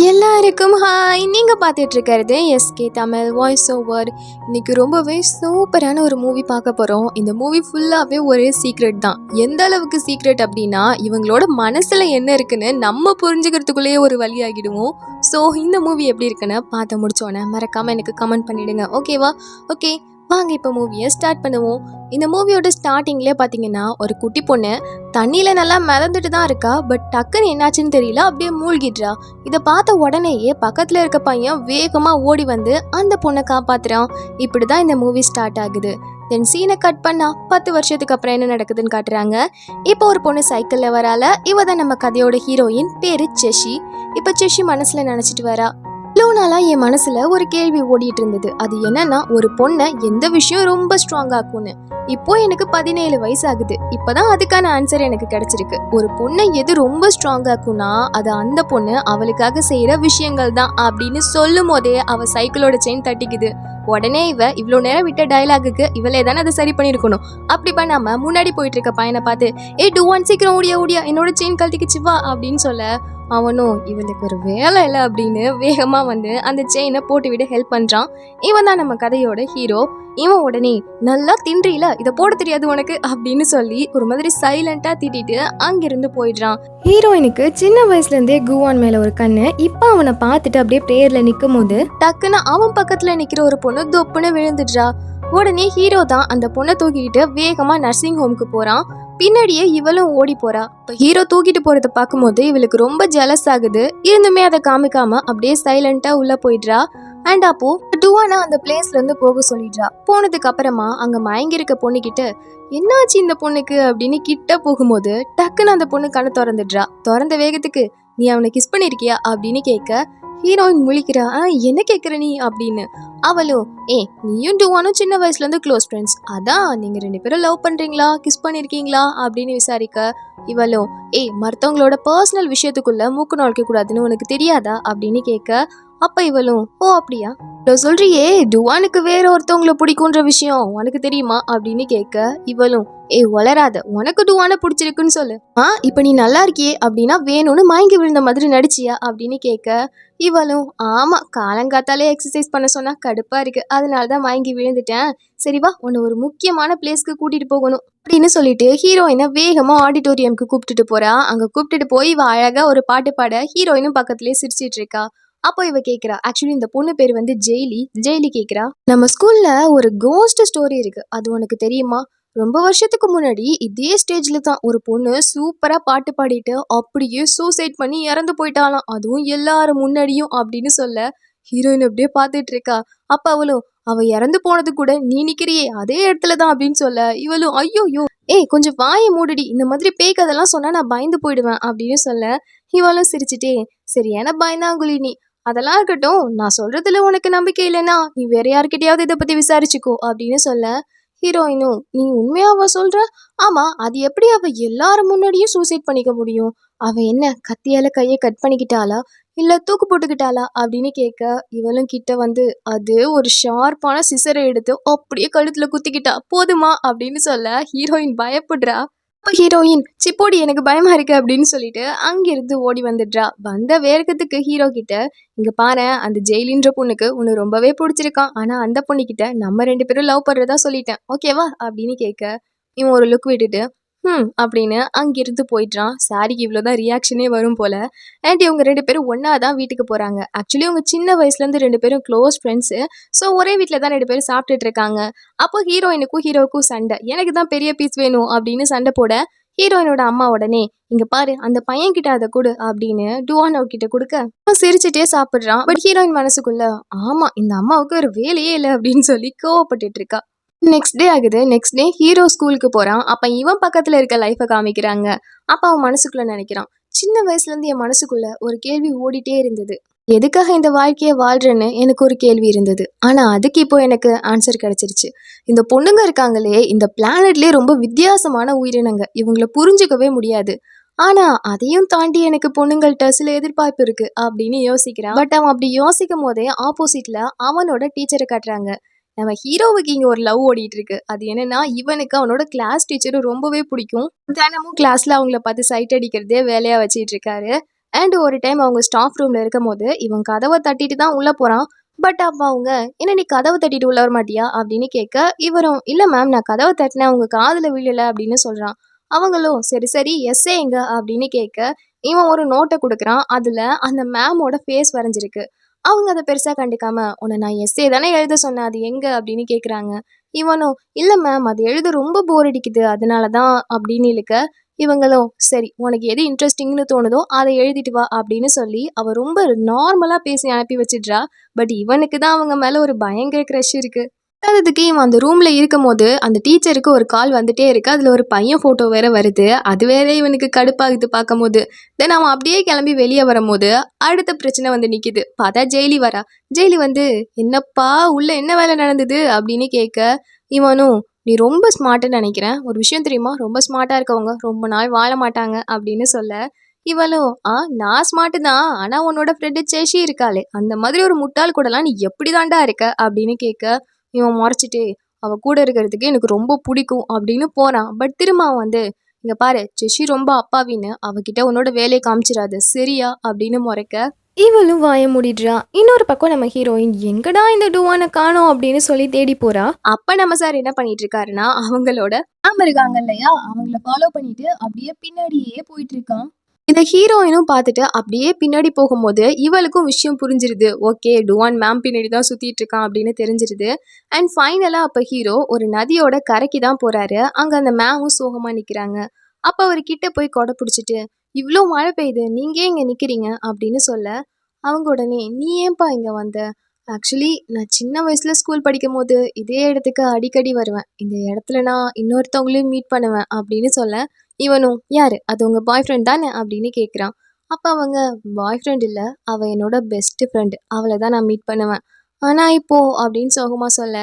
எல்லாருக்கும் ஹாய். நீங்கள் பார்த்துட்டு இருக்கிறது எஸ்கே தமிழ் வாய்ஸ் ஓவர். இன்னைக்கு ரொம்பவே சூப்பரான ஒரு மூவி பார்க்க போகிறோம். இந்த மூவி ஃபுல்லாகவே ஒரே சீக்ரெட் தான். எந்த அளவுக்கு சீக்ரெட் அப்படின்னா, இவங்களோட மனசில் என்ன இருக்குன்னு நம்ம புரிஞ்சுக்கிறதுக்குள்ளேயே ஒரு வழியாகிடுவோம். ஸோ இந்த மூவி எப்படி இருக்குன்னு பார்த்து முடிச்சோன்னே மறக்காமல் எனக்கு கமெண்ட் பண்ணிவிடுங்க, ஓகேவா? ஓகே, வாங்க இப்போ மூவியை ஸ்டார்ட் பண்ணுவோம். இந்த மூவியோட ஸ்டார்டிங்லேயே பார்த்தீங்கன்னா, ஒரு குட்டி பொண்ணு தண்ணியில் நல்லா மிதந்துட்டு தான் இருக்கா. பட் டக்குன்னு என்னாச்சுன்னு தெரியல, அப்படியே மூழ்கிடுறா. இதை பார்த்த உடனேயே பக்கத்தில் இருக்க பையன் வேகமாக ஓடி வந்து அந்த பொண்ணை காப்பாத்துறான். இப்படி தான் இந்த மூவி ஸ்டார்ட் ஆகுது. தென் சீனை கட் பண்ணா 10 வருஷத்துக்கு அப்புறம் என்ன நடக்குதுன்னு காட்டுறாங்க. இப்போ ஒரு பொண்ணு சைக்கிளில் வரால. இவ தான் நம்ம கதையோட ஹீரோயின், பேரு செஷி. இப்போ செஷி மனசில் நினச்சிட்டு வரா, இவ்வளோ நாளாக என் மனசில் ஒரு கேள்வி ஓடிட்டு இருந்தது. அது என்னன்னா, ஒரு பொண்ணை எந்த விஷயம் ரொம்ப ஸ்ட்ராங் ஆக்கும்னு. இப்போ எனக்கு 17 வயசு ஆகுது. இப்போதான் அதுக்கான ஆன்சர் எனக்கு கிடைச்சிருக்கு. ஒரு பொண்ணை எது ரொம்ப ஸ்ட்ராங் ஆக்கும்னா, அது அந்த பொண்ணு அவளுக்காக செய்கிற விஷயங்கள் தான் அப்படின்னு சொல்லும் போதே அவள் சைக்கிளோட செயின் தட்டிக்குது. உடனே இவ்வளோ நேரம் விட்ட டயலாகுக்கு இவளே தானே அதை சரி பண்ணியிருக்கணும். அப்படி பண்ணாம முன்னாடி போயிட்டு இருக்க பையனை பார்த்து, டூ ஒன் சீக்கிரம் ஓடியா ஓடியா, என்னோட செயின் கழட்டிக்கிச்சு வா அப்படின்னு சொல்ல, அவனும் இவளுக்கு ஒரு வேலை இல்லை அப்படின்னு வேகமாக வந்து அந்த செயினை போட்டு விட ஹெல்ப் பண்ணுறான். இவன் தான் நம்ம கதையோட ஹீரோ. இவன் உடனே, நல்லா தின்றீல, இதை போட தெரியாது உனக்கு அப்படின்னு சொல்லி ஒரு மாதிரி சைலண்டாக திட்டிட்டு அங்கிருந்து போயிடுறான். ஹீரோயினுக்கு சின்ன வயசுலேருந்தே குவான் மேலே ஒரு கண்ணு. இப்போ அவனை பார்த்துட்டு அப்படியே பிரேயரில் நிற்கும் போது டக்குன்னு அவன் பக்கத்தில் நிற்கிற ஒரு பொண்ணு தொப்புன்னு விழுந்துடுறா. உடனே ஹீரோ தான் அந்த பொண்ணை தூக்கிக்கிட்டு வேகமாக நர்சிங் ஹோமுக்கு போகிறான். பின்னாடியே இவளும் ஓடி போறா. இப்போ ஹீரோ தூக்கிட்டு போறதை பார்க்கும்போது இவளுக்கு ரொம்ப ஜெலஸ் ஆகுது. இருந்துமே அதை காமிக்காம அப்படியே சைலண்டா உள்ள போயிடுறா. அண்ட் அப்போ டுவானா அந்த பிளேஸ்ல இருந்து போக சொல்லிடுறா. போனதுக்கு அப்புறமா அங்க மயங்கி இருக்க பொண்ணுகிட்ட, என்னாச்சு இந்த பொண்ணுக்கு அப்படின்னு கிட்ட போகும்போது டக்குன்னு அந்த பொண்ணு கண்ணை திறந்துடுறா. திறந்த வேகத்துக்கு, நீ அவனை கிஸ் பண்ணிருக்கியா அப்படின்னு கேட்க, ஹீரோயின் முழிக்கிறா. என்ன கேட்குற நீ அப்படின்னு. அவளும், நீயும் டுவானும் சின்ன வயசுல இருந்து க்ளோஸ் ஃப்ரெண்ட்ஸ், அதான் நீங்க 2 பேரும் லவ் பண்றீங்களா, கிஸ் பண்ணிருக்கீங்களா அப்படின்னு விசாரிக்க, இவளும், மற்றவங்களோட பர்சனல் விஷயத்துக்குள்ள மூக்கு நுழைக்க கூடாதுன்னு உனக்கு தெரியாதா அப்படின்னு கேட்க, அப்ப இவளும், அப்படியா, சொல்றியே டுவானுக்கு வேற ஒருத்தவங்களை பிடிக்குன்ற விஷயம் உனக்கு தெரியுமா அப்படின்னு கேட்க, இவளும், வளராத, உனக்கு டுவானை பிடிச்சிருக்குன்னு சொல்லு. இப்ப நீ நல்லா இருக்கியே அப்படின்னா வேணும்னு மயங்கி விழுந்த மாதிரி நடிச்சியா அப்படின்னு கேட்க, இவளும், ஆமா, காலங்காத்தாலே எக்ஸசைஸ் பண்ண சொன்னா கடுப்பா இருக்கு, அதனாலதான் மயங்கி விழுந்துட்டேன். சரிவா, உன்னை ஒரு முக்கியமான பிளேஸ்க்கு கூட்டிட்டு போகணும் அப்படின்னு சொல்லிட்டு ஹீரோயினை வேகமா ஆடிட்டோரியம்க்கு கூப்பிட்டுட்டு போறா. அங்க கூப்பிட்டுட்டு போய் இவ அழகா ஒரு பாட்டு பாட ஹீரோயினும் பக்கத்துலயே சிரிச்சிட்டு இருக்கா. அப்போ இவ கேட்குறா, ஆக்சுவலி இந்த பொண்ணு பேர் வந்து ஜெயிலி. ஜெயிலி கேட்குறா, நம்ம ஸ்கூல்ல ஒரு கோஸ்ட் ஸ்டோரி இருக்கு, அது உனக்கு தெரியுமா? ரொம்ப வருஷத்துக்கு முன்னாடி இதே ஸ்டேஜ்ல தான் ஒரு பொண்ணு சூப்பரா பாட்டு பாடிட்டு அப்படியே சூசைட் பண்ணி இறந்து போயிட்டாலாம், அதுவும் எல்லாரும் முன்னாடியும் அப்படின்னு சொல்ல, ஹீரோயின் அப்படியே பார்த்துட்டு இருக்கா. அப்ப அவளும், அவ இறந்து போனது கூட நீ நிக்கிறியே அதே இடத்துல தான் அப்படின்னு சொல்ல, இவளும், ஐயோயோ, கொஞ்சம் வாயை மூடுடி, இந்த மாதிரி பேய்க்கு அதெல்லாம் சொன்னா நான் பயந்து போயிடுவேன் அப்படின்னு சொல்ல, இவளும் சிரிச்சுட்டே, சரியான பயந்தாங்குழி நீ, அதெல்லாம் இருக்கட்டும், நான் சொல்றதுல உனக்கு நம்பிக்கை இல்லைன்னா நீ வேற யாருக்கிட்டையாவது இதை பத்தி விசாரிச்சுக்கோ அப்படின்னு சொல்ல, ஹீரோயினும், நீ உண்மையாவா சொல்ற? ஆமா, அது எப்படி அவ எல்லாரும் முன்னாடியும் சூசைட் பண்ணிக்க முடியும்? அவ என்ன கத்தியால கையை கட் பண்ணிக்கிட்டாளா, இல்ல தூக்கு போட்டுக்கிட்டாளா அப்படின்னு கேட்க, இவளும் கிட்ட வந்து அது ஒரு ஷார்ப்பான சிசரை எடுத்து அப்படியே கழுத்துல குத்திக்கிட்டா, போதுமா அப்படின்னு சொல்ல, ஹீரோயின் பயப்படுறா. ஹீரோயின், சிப்போடி எனக்கு பயமா இருக்கு அப்படின்னு சொல்லிட்டு அங்கிருந்து ஓடி வந்துடுறா. வந்த வேகத்துக்கு ஹீரோ கிட்ட, இங்க பாரு, அந்த ஜெயிலின்ற பொண்ணுக்கு உன்னை ரொம்பவே பிடிச்சிருக்கான், ஆனா அந்த பொண்ணுகிட்ட நம்ம 2 பேரும் லவ் பண்றதா சொல்லிட்டேன், ஓகேவா அப்படின்னு கேட்க, இவன் ஒரு லுக் விட்டுட்டு அப்படின்னு அங்கிருந்து போயிடுறான். சாரிக்கு இவ்வளோதான் ரியாக்ஷனே வரும் போல. அண்ட் இவங்க 2 பேரும் ஒன்னா தான் வீட்டுக்கு போறாங்க. ஆக்சுவலி இவங்க சின்ன வயசுல இருந்து 2 பேரும் க்ளோஸ் ஃப்ரெண்ட்ஸு. ஸோ ஒரே வீட்டில் தான் 2 பேரும் சாப்பிட்டுட்டு இருக்காங்க. அப்போ ஹீரோயினுக்கும் ஹீரோவுக்கும் சண்டை. எனக்கு தான் பெரிய பீஸ் வேணும் அப்படின்னு சண்டை போட, ஹீரோயினோட அம்மா உடனே, இங்க பாரு, அந்த பையன் கிட்ட அதை கொடு அப்படின்னு டுவானோ கிட்ட கொடுக்க, அவன் சிரிச்சுட்டே சாப்பிட்றான். பட் ஹீரோயின் மனசுக்குள்ள, ஆமா, இந்த அம்மாவுக்கு ஒரு வேலையே இல்லை அப்படின்னு சொல்லி கோவப்பட்டுட்டு இருக்கா. நெக்ஸ்ட் டே ஆகுது. நெக்ஸ்ட் டே ஹீரோ ஸ்கூலுக்கு போறான். அப்ப இவன் பக்கத்துல இருக்க லைஃபை காமிக்கிறாங்க. அப்ப அவன் மனசுக்குள்ள நினைக்கிறான், சின்ன வயசுல இருந்து என் மனசுக்குள்ள ஒரு கேள்வி ஓடிட்டே இருந்தது, எதுக்காக இந்த வாழ்க்கையை வாழ்றேன்னு எனக்கு ஒரு கேள்வி இருந்தது. ஆனா அதுக்கு இப்போ எனக்கு ஆன்சர் கிடைச்சிருச்சு. இந்த பொண்ணுங்க இருக்காங்களே, இந்த பிளானட்லயே ரொம்ப வித்தியாசமான உயிரினங்க, இவங்களை புரிஞ்சுக்கவே முடியாது. ஆனா அதையும் தாண்டி எனக்கு பொண்ணுங்கள்ட்ட சில எதிர்பார்ப்பு இருக்கு அப்படின்னு யோசிக்கிறான். பட் அவன் அப்படி யோசிக்கும் போதே ஆப்போசிட்ல அவனோட டீச்சரை காட்டுறாங்க. நம்ம ஹீரோவுக்கு இங்கே ஒரு லவ் ஓடிட்டு இருக்கு. அது என்னன்னா, இவனுக்கு அவனோட கிளாஸ் டீச்சரும் ரொம்பவே பிடிக்கும். தினமும் கிளாஸ்ல அவங்கள பார்த்து சைட் அடிக்கிறதே வேலையா வச்சிட்டு இருக்காரு. அண்ட் ஒரு டைம் அவங்க ஸ்டாஃப் ரூம்ல இருக்கும்போது இவன் கதவை தட்டிட்டு தான் உள்ள போறான். பட் அப்ப அவங்க, என்ன நீ கதவை தட்டிட்டு உள்ள வர மாட்டியா அப்படின்னு கேட்க, இவரும் இல்ல மேம் நான் கதவை தட்டினேன் உங்க காதுல விழல அப்படின்னு சொல்றான். அவங்களும் சரி சரி எஸ்ஏ எங்க அப்படின்னு கேட்க, இவன் ஒரு நோட்டை கொடுக்குறான். அதுல அந்த மேமோட ஃபேஸ் வரைஞ்சிருக்கு. அவங்க அதை பெருசா கண்டுக்காம, உன்னை நான் எஸ்ஏ தானே எழுத சொன்னேன், அது எங்க அப்படின்னு கேக்குறாங்க. இவனும் இல்ல மேம் அது எழுத ரொம்ப போர் அடிக்குது அதனாலதான் அப்படின்னு இழுக்க, இவங்களும் சரி உனக்கு எது இன்ட்ரெஸ்டிங்னு தோணுதோ அதை எழுதிட்டு வா அப்படின்னு சொல்லி அவ ரொம்ப நார்மலா பேசி அனுப்பி வச்சிடுறா. பட் இவனுக்கு தான் அவங்க மேல ஒரு பயங்கர க்ரஷ் இருக்கு. அதுக்கு இவன் அந்த ரூம்ல இருக்கும்போது அந்த டீச்சருக்கு ஒரு கால் வந்துட்டே இருக்கு. அதுல ஒரு பையன் போட்டோ வேற வருது. அது வேற இவனுக்கு கடுப்பாகுது பார்க்கும்போது. தென் அவன் அப்படியே கிளம்பி வெளியே வரும்போது அடுத்த பிரச்சனை வந்து நிக்குது. பார்த்தா ஜெயிலி வரா. ஜெயிலி வந்து, என்னப்பா உள்ள என்ன வேலை நடந்தது அப்படின்னு கேட்க, இவனும் நீ ரொம்ப ஸ்மார்ட்னு நினைக்கிறேன், ஒரு விஷயம் தெரியுமா, ரொம்ப ஸ்மார்ட்டா இருக்கவங்க ரொம்ப நாள் வாழ மாட்டாங்க அப்படின்னு சொல்ல, இவளும் நான் ஸ்மார்ட் தான், ஆனா உன்னோட ஃப்ரெண்டு சேஷி இருக்காளே அந்த மாதிரி ஒரு முட்டாள் கூடலாம் நீ எப்படி தாண்டா இருக்க அப்படின்னு கேட்க, இவன் முறைச்சிட்டு அவ கூட இருக்கிறதுக்கு எனக்கு ரொம்ப பிடிக்கும் அப்படின்னு போறான். பட் திரும்ப அவன் வந்து, இங்க பாரு ஜெஷி ரொம்ப அப்பாவின்னு அவகிட்ட உன்னோட வேலையை காமிச்சிடாது சரியா அப்படின்னு முறைக்க, இவளும் வாய மூடிடுறா. இன்னொரு பக்கம் நம்ம ஹீரோயின் எங்கடா இந்த டுவானை காணோம் அப்படின்னு சொல்லி தேடி போறா. அப்ப நம்ம சார் என்ன பண்ணிட்டு இருக்காருன்னா, அவங்களோட மேம் இருக்காங்க இல்லையா, அவங்கள ஃபாலோ பண்ணிட்டு அப்படியே பின்னாடியே போயிட்டு இருக்கான். இந்த ஹீரோயினும் பார்த்துட்டு அப்படியே பின்னாடி போகும்போது இவளுக்கும் விஷயம் புரிஞ்சிருது. ஓகே டுவான் மேம் பின்னாடி தான் சுத்திட்டு இருக்கான் அப்படின்னு தெரிஞ்சிருது. அண்ட் ஃபைனலா அப்ப ஹீரோ ஒரு நதியோட கரைக்கு தான் போறாரு. அங்க அந்த மேமும் சோகமா நிக்கிறாங்க. அப்ப அவர் கிட்ட போய் கொடை பிடிச்சிட்டு, இவ்வளோ மழை பெய்யுது நீங்க ஏன் இங்க நிக்கிறீங்க அப்படின்னு சொல்ல, அவங்க உடனே நீ ஏன்பா இங்க வந்த, ஆக்சுவலி நான் சின்ன வயசுல ஸ்கூல் படிக்கும் போது இதே இடத்துக்கு அடிக்கடி வருவேன், இந்த இடத்துல நான் இன்னொருத்தவங்களையும் மீட் பண்ணுவேன் அப்படின்னு சொல்ல, இவனும் யாரு அது உங்க பாய் ஃப்ரெண்ட் தானே அப்படின்னு கேட்குறான். அப்போ அவங்க, பாய் ஃப்ரெண்ட் இல்லை, அவள் என்னோட பெஸ்ட் ஃப்ரெண்டு, அவளை தான் நான் மீட் பண்ணுவேன், ஆனால் இப்போ அப்படின்னு சோகமாக சொல்ல,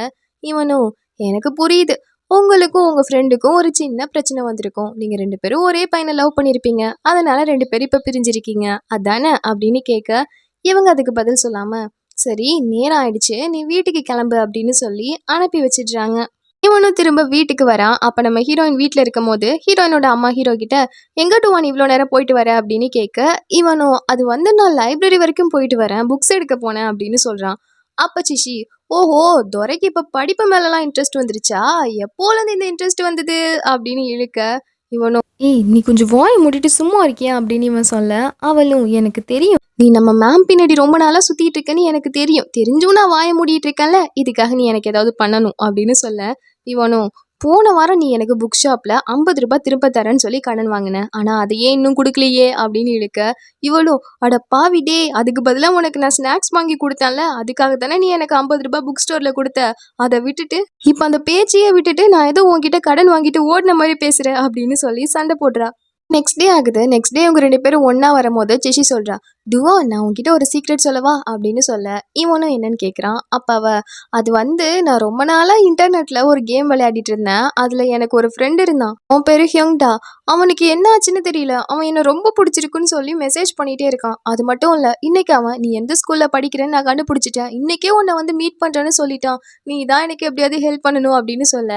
இவனும் எனக்கு புரியுது, உங்களுக்கும் உங்கள் ஃப்ரெண்டுக்கும் ஒரு சின்ன பிரச்சனை வந்திருக்கும், நீங்கள் ரெண்டு பேரும் ஒரே பையனை லவ் பண்ணியிருப்பீங்க, அதனால ரெண்டு பேரும் இப்போ பிரிஞ்சிருக்கீங்க அதானே அப்படின்னு கேட்க, இவங்க அதுக்கு பதில் சொல்லாமல் சரி நேரம் ஆயிடுச்சு நீ வீட்டுக்கு கிளம்பு அப்படின்னு சொல்லி அனுப்பி வச்சிடுறாங்க. இவனும் திரும்ப வீட்டுக்கு வரான். அப்ப நம்ம ஹீரோயின் வீட்டில் இருக்கும் போது ஹீரோயினோட அம்மா ஹீரோ கிட்ட, எங்க டுவான் இவ்வளோ நேரம் போயிட்டு வர அப்படின்னு கேட்க, இவனும் அது வந்து நான் லைப்ரரி வரைக்கும் போயிட்டு வரேன், புக்ஸ் எடுக்க போனேன் அப்படின்னு சொல்றான். அப்ப சிஷி, ஓஹோ துரைக்கு இப்ப படிப்பு மேலலாம் இன்ட்ரெஸ்ட் வந்துருச்சா, எப்போலேருந்து இந்த இன்ட்ரெஸ்ட் வந்தது அப்படின்னு இழுக்க, இவனும் ஏய் நீ கொஞ்சம் வாய் மூடிட்டு சும்மா இருக்கியா அப்படின்னு இவன் சொல்ல, அவளும் எனக்கு தெரியும் நீ நம்ம மேம் பின்னாடி ரொம்ப நாளா சுத்திட்டு இருக்கன்னு எனக்கு தெரியும், தெரிஞ்சும் நான் வாயை மூடிட்டு இருக்கேன்ல, இதுக்காக நீ எனக்கு ஏதாவது பண்ணணும் அப்படின்னு சொல்ல, இவனும் போன வாரம் நீ எனக்கு புக் ஷாப்ல 50 ரூபாய் திரும்ப தரேன்னு சொல்லி கடன் வாங்கினேன், ஆனா அதையே இன்னும் கொடுக்கலையே அப்படின்னு இழுக்க, இவளும் அட பாவி டே, அதுக்கு பதிலாக உனக்கு நான் ஸ்நாக்ஸ் வாங்கி கொடுத்தேன்ல, அதுக்காக தானே நீ எனக்கு 50 ரூபாய் புக் ஸ்டோர்ல கொடுத்த, அதை விட்டுட்டு இப்போ அந்த பேச்சையே விட்டுட்டு நான் ஏதோ உன்கிட்ட கடன் வாங்கிட்டு ஓடின மாதிரி பேசுறேன் அப்படின்னு சொல்லி சண்டை போடுறா. நெக்ஸ்ட் டே ஆகுது. நெக்ஸ்ட் டே இவங்க 2 பேரும் ஒண்ணா வரும்போது செஷி சொல்றா, "டுவா நான் உன்கிட்ட ஒரு சீக்ரெட் சொல்லவா?" அப்படின்னு சொல்ல, இவனும் என்னன்னு கேட்குறான். அப்ப அவ, "அது வந்து நான் ரொம்ப நாளா இன்டர்நெட்ல ஒரு கேம் விளையாடிட்டு இருந்தேன். அதுல எனக்கு ஒரு ஃப்ரெண்ட் இருந்தான். அவன் பேரு ஹியோங்டா. அவனுக்கு என்ன ஆச்சுன்னு தெரியல. அவன் என்ன ரொம்ப பிடிச்சிருக்குன்னு சொல்லி மெசேஜ் பண்ணிட்டே இருக்கான். அது மட்டும் இல்ல, இன்னைக்கு அவன் நீ எந்த ஸ்கூல்ல படிக்கிறேன்னு நான் கண்டுபிடிச்சிட்டேன். இன்னைக்கே உன்னை வந்து மீட் பண்றேன்னு சொல்லிட்டான். நீ தான் எனக்கு எப்படியாவது ஹெல்ப் பண்ணணும் அப்படின்னு சொல்ல,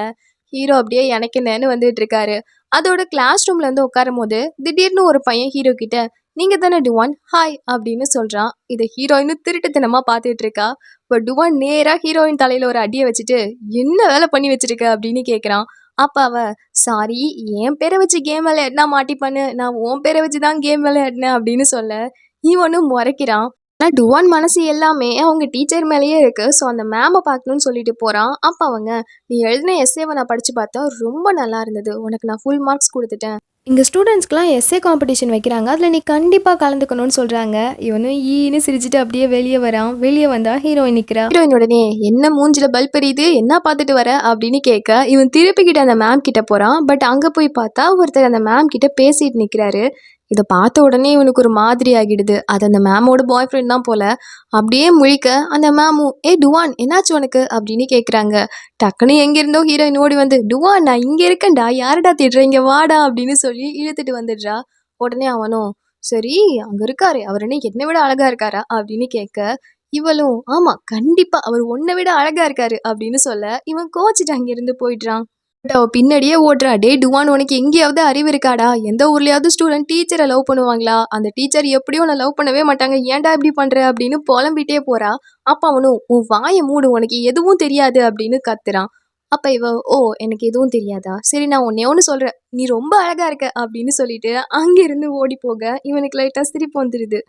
ஹீரோ அப்படியே எனக்கு என்னன்னு வந்துட்டு இருக்காரு. அதோட கிளாஸ் ரூம்ல இருந்து உட்காரும் போது திடீர்னு ஒரு பையன் ஹீரோ கிட்ட, நீங்க தானே டுவான், ஹாய் அப்படின்னு சொல்றான். இதை ஹீரோயினும் திருட்டுத்தனமா பார்த்துட்டு இருக்கா. இப்போ டுவான் நேரா ஹீரோயின் தலையில ஒரு அடியை வச்சுட்டு, என்ன வேலை பண்ணி வச்சிருக்க அப்படின்னு கேட்குறான். அப்ப அவ, சாரி என் பேரை வச்சு கேம் விளையாடினா மாட்டிப்பான்னு நான் உன் பேரை வச்சு தான் கேம் விளையாடினேன் அப்படின்னு சொல்ல, இவனும் முறைக்கிறான். ஆனால் டுவான் மனசு எல்லாமே அவங்க டீச்சர் மேலேயே இருக்கு. ஸோ அந்த மேமை பார்க்கணும்னு சொல்லிட்டு போறான். அப்போ அவங்க, நீ எழுதின எஸ்ஏவை நான் படிச்சு பார்த்தேன், ரொம்ப நல்லா இருந்தது, உனக்கு நான் ஃபுல் மார்க்ஸ் கொடுத்துட்டேன், இங்கே ஸ்டூடெண்ட்ஸ்க்குலாம் எஸ்ஏ காம்படிஷன் வைக்கிறாங்க, அதில் நீ கண்டிப்பாக கலந்துக்கணும்னு சொல்கிறாங்க. இவனும் ஈன்னு சிரிச்சுட்டு அப்படியே வெளியே வரான். வெளியே வந்தா ஹீரோயின் நிற்கிறா. ஹீரோயின் உடனே, என்ன மூஞ்சில பல்ப் எரியுது, என்ன பார்த்துட்டு வர அப்படின்னு கேட்க, இவன் திருப்பிக்கிட்ட அந்த மேம் கிட்ட போகிறான். பட் அங்கே போய் பார்த்தா ஒருத்தர் அந்த மேம் கிட்ட பேசிட்டு நிற்கிறாரு. இதை பார்த்த உடனே இவனுக்கு ஒரு மாதிரி ஆகிடுது. அது அந்த மேமோட பாய் ஃப்ரெண்ட் தான் போல. அப்படியே முழிக்க அந்த மேமும், ஏ டுவான் என்னாச்சு உனக்கு அப்படின்னு கேட்குறாங்க. டக்குன்னு எங்கிருந்தோ ஹீரோயின் ஓடி வந்து, டுவான் நான் இங்கே இருக்கேன்டா, யாருடா தேடுற, இங்கே வாடா அப்படின்னு சொல்லி இழுத்துட்டு வந்துடுறா. உடனே அவனும், சரி அங்கே இருக்காரு அவர் என்ன என்னை விட அழகா இருக்காரா அப்படின்னு கேட்க, இவளும் ஆமா கண்டிப்பா அவர் உன்னை விட அழகா இருக்காரு அப்படின்னு சொல்ல, இவன் கோச்சிட்டு அங்கிருந்து போயிடுறான். பட் அவ பின்னாடியே ஓடுறா. டேய் டுவான், உனக்கு எங்கேயாவது அறிவு இருக்காடா? எந்த ஊர்லயாவது ஸ்டூடெண்ட் டீச்சரை லவ் பண்ணுவாங்களா? அந்த டீச்சர் எப்படியும் உன்னை லவ் பண்ணவே மாட்டாங்க. ஏன்டா இப்படி பண்ற அப்படின்னு புலம்பிட்டே போறா. அப்ப அவனும் உன் வாயை மூடு, உனக்கு எதுவும் தெரியாது அப்படின்னு கத்துறான். அப்ப இவ ஓ எனக்கு எதுவும் தெரியாதா? சரி நான் ஒன்னே ஒன்று சொல்றேன். நீ ரொம்ப அழகா இருக்க அப்படின்னு சொல்லிட்டு அங்கிருந்து ஓடி போக இவனுக்கு லைட்டா சிரிப்பு வந்துருது.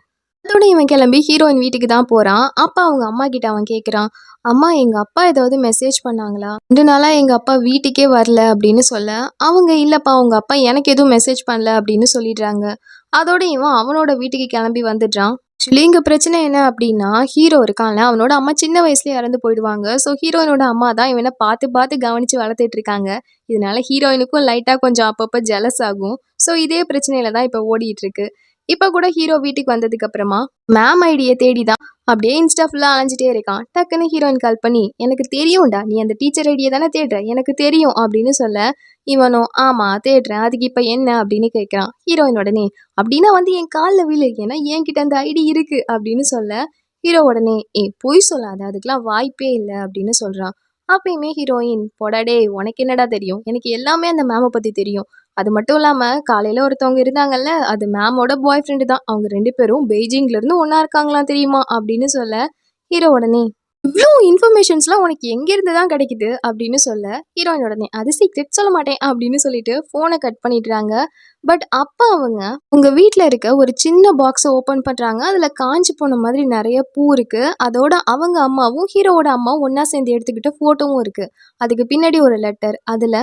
அதோட இவன் கிளம்பி ஹீரோயின் வீட்டுக்கு தான் போறான். அப்ப அவங்க அம்மா கிட்ட அவன் கேக்குறான், அம்மா எங்க அப்பா ஏதாவது மெசேஜ் பண்ணாங்களா? 2 நாளா எங்க அப்பா வீட்டுக்கே வரல அப்படின்னு சொல்ல, அவங்க இல்லப்பா உங்க அப்பா எனக்கு எதுவும் மெசேஜ் பண்ணல அப்படின்னு சொல்லிடுறாங்க. அதோட இவன் அவனோட வீட்டுக்கு கிளம்பி வந்துடுறான். ஆக்சுவலி இங்க பிரச்சனை என்ன அப்படின்னா, ஹீரோ இருக்கான்ல, அவனோட அம்மா சின்ன வயசுலயே இறந்து போயிடுவாங்க. ஸோ ஹீரோயினோட அம்மா தான் இவனை பார்த்து பார்த்து கவனிச்சு வளர்த்துட்டு இருக்காங்க. இதனால ஹீரோயினுக்கும் லைட்டா கொஞ்சம் அப்பப்போ ஜெலஸ் ஆகும். ஸோ இதே பிரச்சனையில தான் இப்போ ஓடிட்டு இருக்கு. இப்ப கூட ஹீரோ வீட்டுக்கு வந்ததுக்கு அப்புறமா மேம் ஐடியை தேடி தான் அப்படியே இன்ஸ்டா ஃபுல்லா அலைஞ்சிட்டே இருக்கான். டக்குன்னு ஹீரோயின் கால் பண்ணி, எனக்கு தெரியும்டா நீ அந்த டீச்சர் ஐடியை தானே தேடுற, எனக்கு தெரியும் அப்படின்னு சொல்ல, இவனும் ஆமா தேடுறேன், அதுக்கு இப்ப என்ன அப்படின்னு கேட்கிறான். ஹீரோயின் உடனே அப்படின்னா வந்து என் காலில் விழு, ஏன்னா என்கிட்ட அந்த ஐடி இருக்கு அப்படின்னு சொல்ல, ஹீரோ உடனே பொய் சொல்லாத, அதுக்கெல்லாம் வாய்ப்பே இல்லை அப்படின்னு சொல்றான். அப்பயுமே ஹீரோயின் போடாடே உனக்கு என்னடா தெரியும், எனக்கு எல்லாமே அந்த மேமை பத்தி தெரியும். அது மட்டும் இல்லாம காலையில ஒருத்தவங்க இருந்தாங்கல்ல, அது மேமோட பாய் ஃப்ரெண்டு தான். அவங்க 2 பேரும் பெய்ஜிங்ல இருந்து ஒண்ணா இருக்காங்களாம் தெரியுமா அப்படின்னு சொல்ல, ஹீரோ உடனே இவ்ளோ இன்ஃபர்மேஷன்ஸ்லாம் உனக்கு எங்கேருந்து தான் கிடைக்குது அப்படின்னு சொல்ல, ஹீரோயின் உடனே அது சீக்ரெட் சொல்ல மாட்டேன் அப்படின்னு சொல்லிட்டு ஃபோனை கட் பண்ணிடுறாங்க. பட் அப்போ அவங்க உங்க வீட்டில் இருக்க ஒரு சின்ன பாக்ஸை ஓப்பன் பண்ணுறாங்க. அதில் காஞ்சி போன மாதிரி நிறைய பூ இருக்கு. அதோட அவங்க அம்மாவும் ஹீரோவோட அம்மாவும் ஒன்றா சேர்ந்து எடுத்துக்கிட்ட ஃபோட்டோவும் இருக்கு. அதுக்கு பின்னாடி ஒரு லெட்டர். அதில்